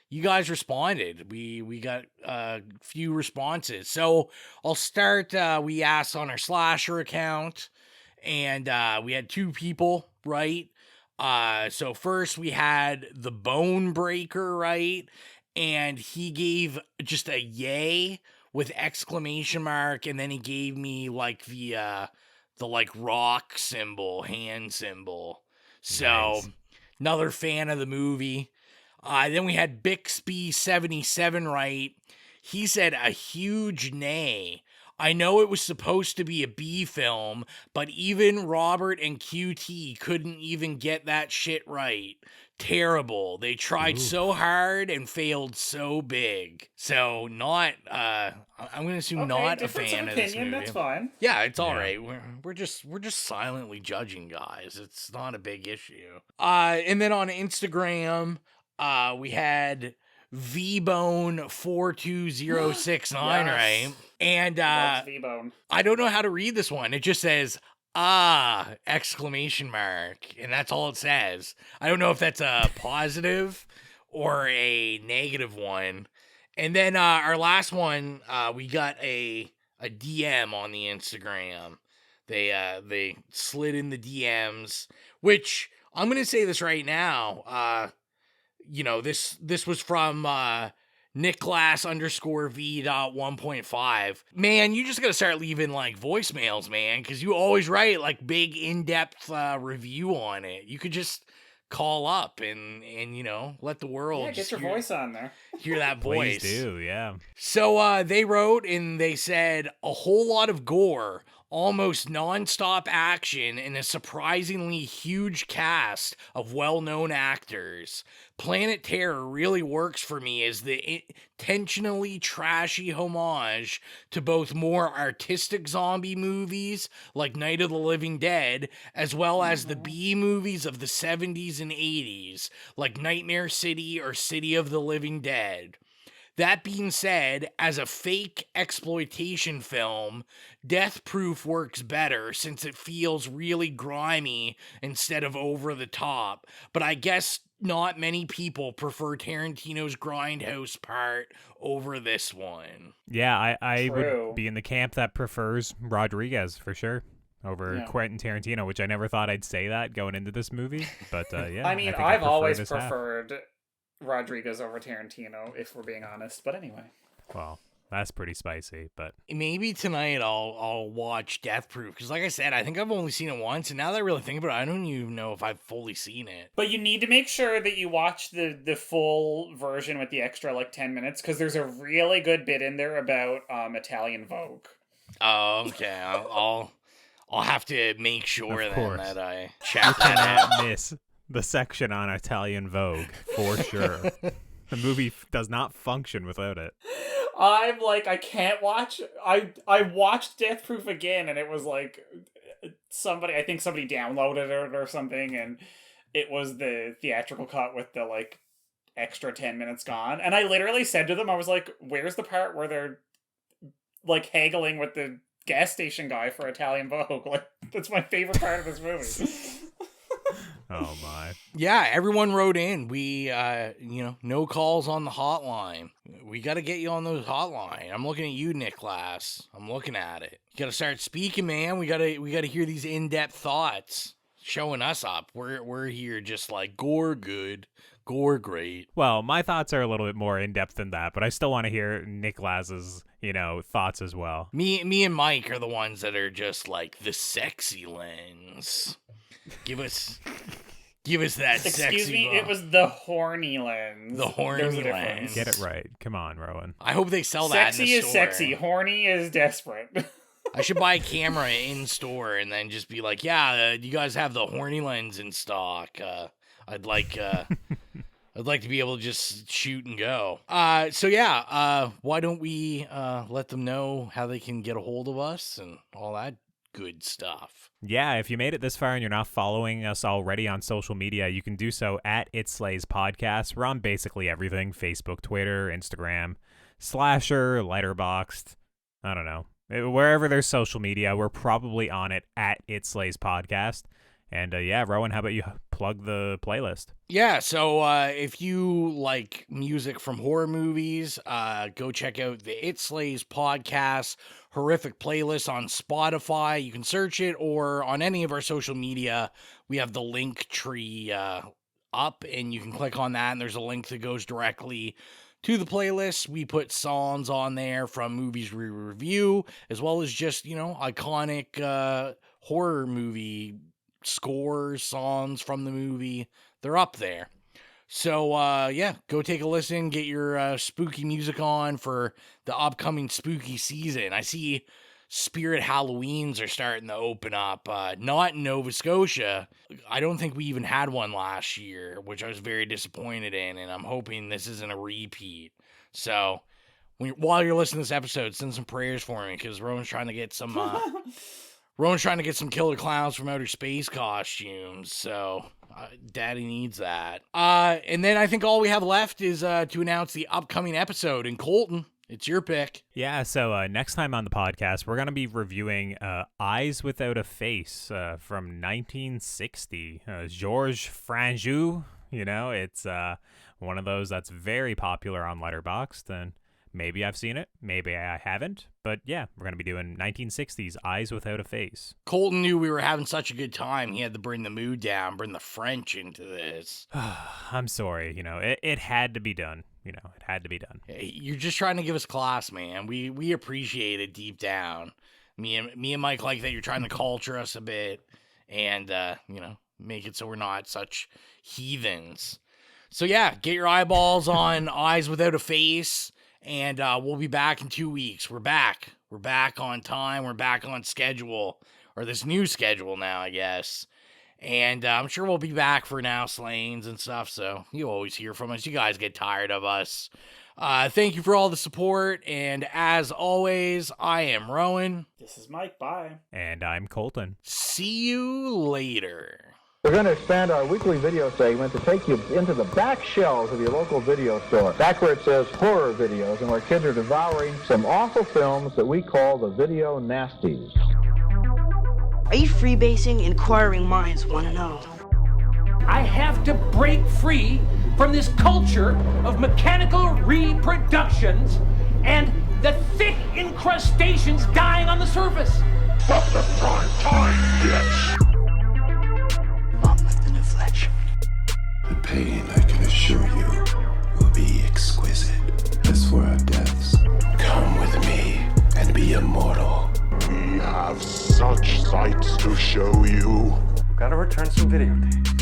you guys responded. We got a few responses. So I'll start. We asked on our Slasher account, and we had 2 people, right? So first we had the Bone Breaker, right? And he gave just a yay with exclamation mark, and then he gave me like the like rock symbol, hand symbol. So nice. Another fan of the movie. Then we had Bixby77, right? He said a huge nay. I know it was supposed to be a B film, but even Robert and QT couldn't even get that shit right. Terrible. They tried so hard and failed so big. So not, I'm going to assume not a fan of this movie. That's fine. Yeah, it's all right. We're just silently judging, guys. It's not a big issue. And then on Instagram, we had VBone42069, right? And I don't know how to read this one. It just says exclamation mark, and that's all it says. I don't know if that's a positive or a negative one. And then our last one, we got a DM on the Instagram. They slid in the DMs, which I'm gonna say this right now. This was from Nicklas_V.1.5. Man, you just gotta start leaving like voicemails, man, because you always write like big in-depth review on it. You could just call up and let the world get your voice on there. Hear that voice. Please do, yeah. So they wrote and they said a whole lot of gore, almost non-stop action and a surprisingly huge cast of well-known actors. Planet Terror really works for me as the intentionally trashy homage to both more artistic zombie movies like Night of the Living Dead, as well as the B movies of the 70s and 80s like Nightmare City or City of the Living Dead. That being said, as a fake exploitation film, Death Proof works better since it feels really grimy instead of over the top. But I guess not many people prefer Tarantino's Grindhouse part over this one. Yeah, I would be in the camp that prefers Rodriguez for sure over Quentin Tarantino, which I never thought I'd say that going into this movie. But yeah, I mean, I've always preferred Rodriguez over Tarantino, if we're being honest. But anyway. Well, that's pretty spicy, but maybe tonight I'll watch Death Proof, because like I said, I think I've only seen it once, and now that I really think about it, I don't even know if I've fully seen it. But you need to make sure that you watch the full version with the extra 10 minutes, because there's a really good bit in there about Italian Vogue. Oh, okay. I'll have to make sure then that I check you that out. Cannot miss the section on Italian Vogue for sure. The movie does not function without it. I'm I can't watch. I watched Death Proof again, and it was somebody downloaded it or something, and it was the theatrical cut with the extra 10 minutes gone. And I literally said to them, I was like, "Where's the part where they're haggling with the gas station guy for Italian Vogue?" That's my favorite part of this movie. Oh my. Yeah, everyone wrote in. We, no calls on the hotline. We got to get you on those hotline. I'm looking at you, Nicholas. I'm looking at it. You got to start speaking, man. We got to hear these in-depth thoughts showing us up. We're here just gore good, gore great. Well, my thoughts are a little bit more in-depth than that, but I still want to hear Nicholas's, thoughts as well. Me and Mike are the ones that are just the sexy lens. Give us that sexy. Excuse me, it was the horny lens. The horny lens. Get it right. Come on, Rowan. I hope they sell that in the store. Sexy is sexy. Horny is desperate. I should buy a camera in store and then just be you guys have the horny lens in stock. I'd like to be able to just shoot and go. Why don't we let them know how they can get a hold of us and all that good stuff. Yeah, if you made it this far and you're not following us already on social media, you can do so at It Slays Podcast. We're on basically everything: Facebook, Twitter, Instagram, Slasher, Letterboxd. I don't know. Wherever there's social media, we're probably on it at It Slays Podcast. And Rowan, how about you plug the playlist? Yeah, so if you like music from horror movies, go check out the It Slays Podcast horrific playlist on Spotify. You can search it, or on any of our social media, we have the link tree up, and you can click on that, and there's a link that goes directly to the playlist. We put songs on there from movies we review, as well as just, iconic horror movie scores, songs from the movie. They're up there. So, go take a listen, get your spooky music on for the upcoming spooky season. I see Spirit Halloweens are starting to open up, not in Nova Scotia. I don't think we even had one last year, which I was very disappointed in, and I'm hoping this isn't a repeat. So, while you're listening to this episode, send some prayers for me, because Rowan's trying to get some... Rowan's trying to get some killer clowns from outer space costumes, so Daddy needs that. And then I think all we have left is to announce the upcoming episode. And Colton, it's your pick. Yeah, so next time on the podcast, we're going to be reviewing Eyes Without a Face from 1960. Georges Franju, it's one of those that's very popular on Letterboxd, and maybe I've seen it, maybe I haven't, but yeah, we're going to be doing 1960s Eyes Without a Face. Colton knew we were having such a good time, he had to bring the mood down, bring the French into this. I'm sorry, it had to be done. It had to be done. You're just trying to give us class, man. We appreciate it deep down. Me and Mike like that you're trying to culture us a bit and, make it so we're not such heathens. So yeah, get your eyeballs on Eyes Without a Face. And we'll be back in 2 weeks. We're back. We're back on time. We're back on schedule. Or this new schedule now, I guess. And I'm sure we'll be back for Now Slains and stuff. So you always hear from us. You guys get tired of us. Thank you for all the support. And as always, I am Rowan. This is Mike. Bye. And I'm Colton. See you later. We're going to expand our weekly video segment to take you into the back shelves of your local video store, back where it says horror videos and where kids are devouring some awful films that we call the video nasties. Are you freebasing? Inquiring minds want to know. I have to break free from this culture of mechanical reproductions and the thick incrustations dying on the surface. But the prime time gets. The pain, I can assure you, will be exquisite. As for our deaths, come with me and be immortal. We have such sights to show you. We've got to return some videotapes.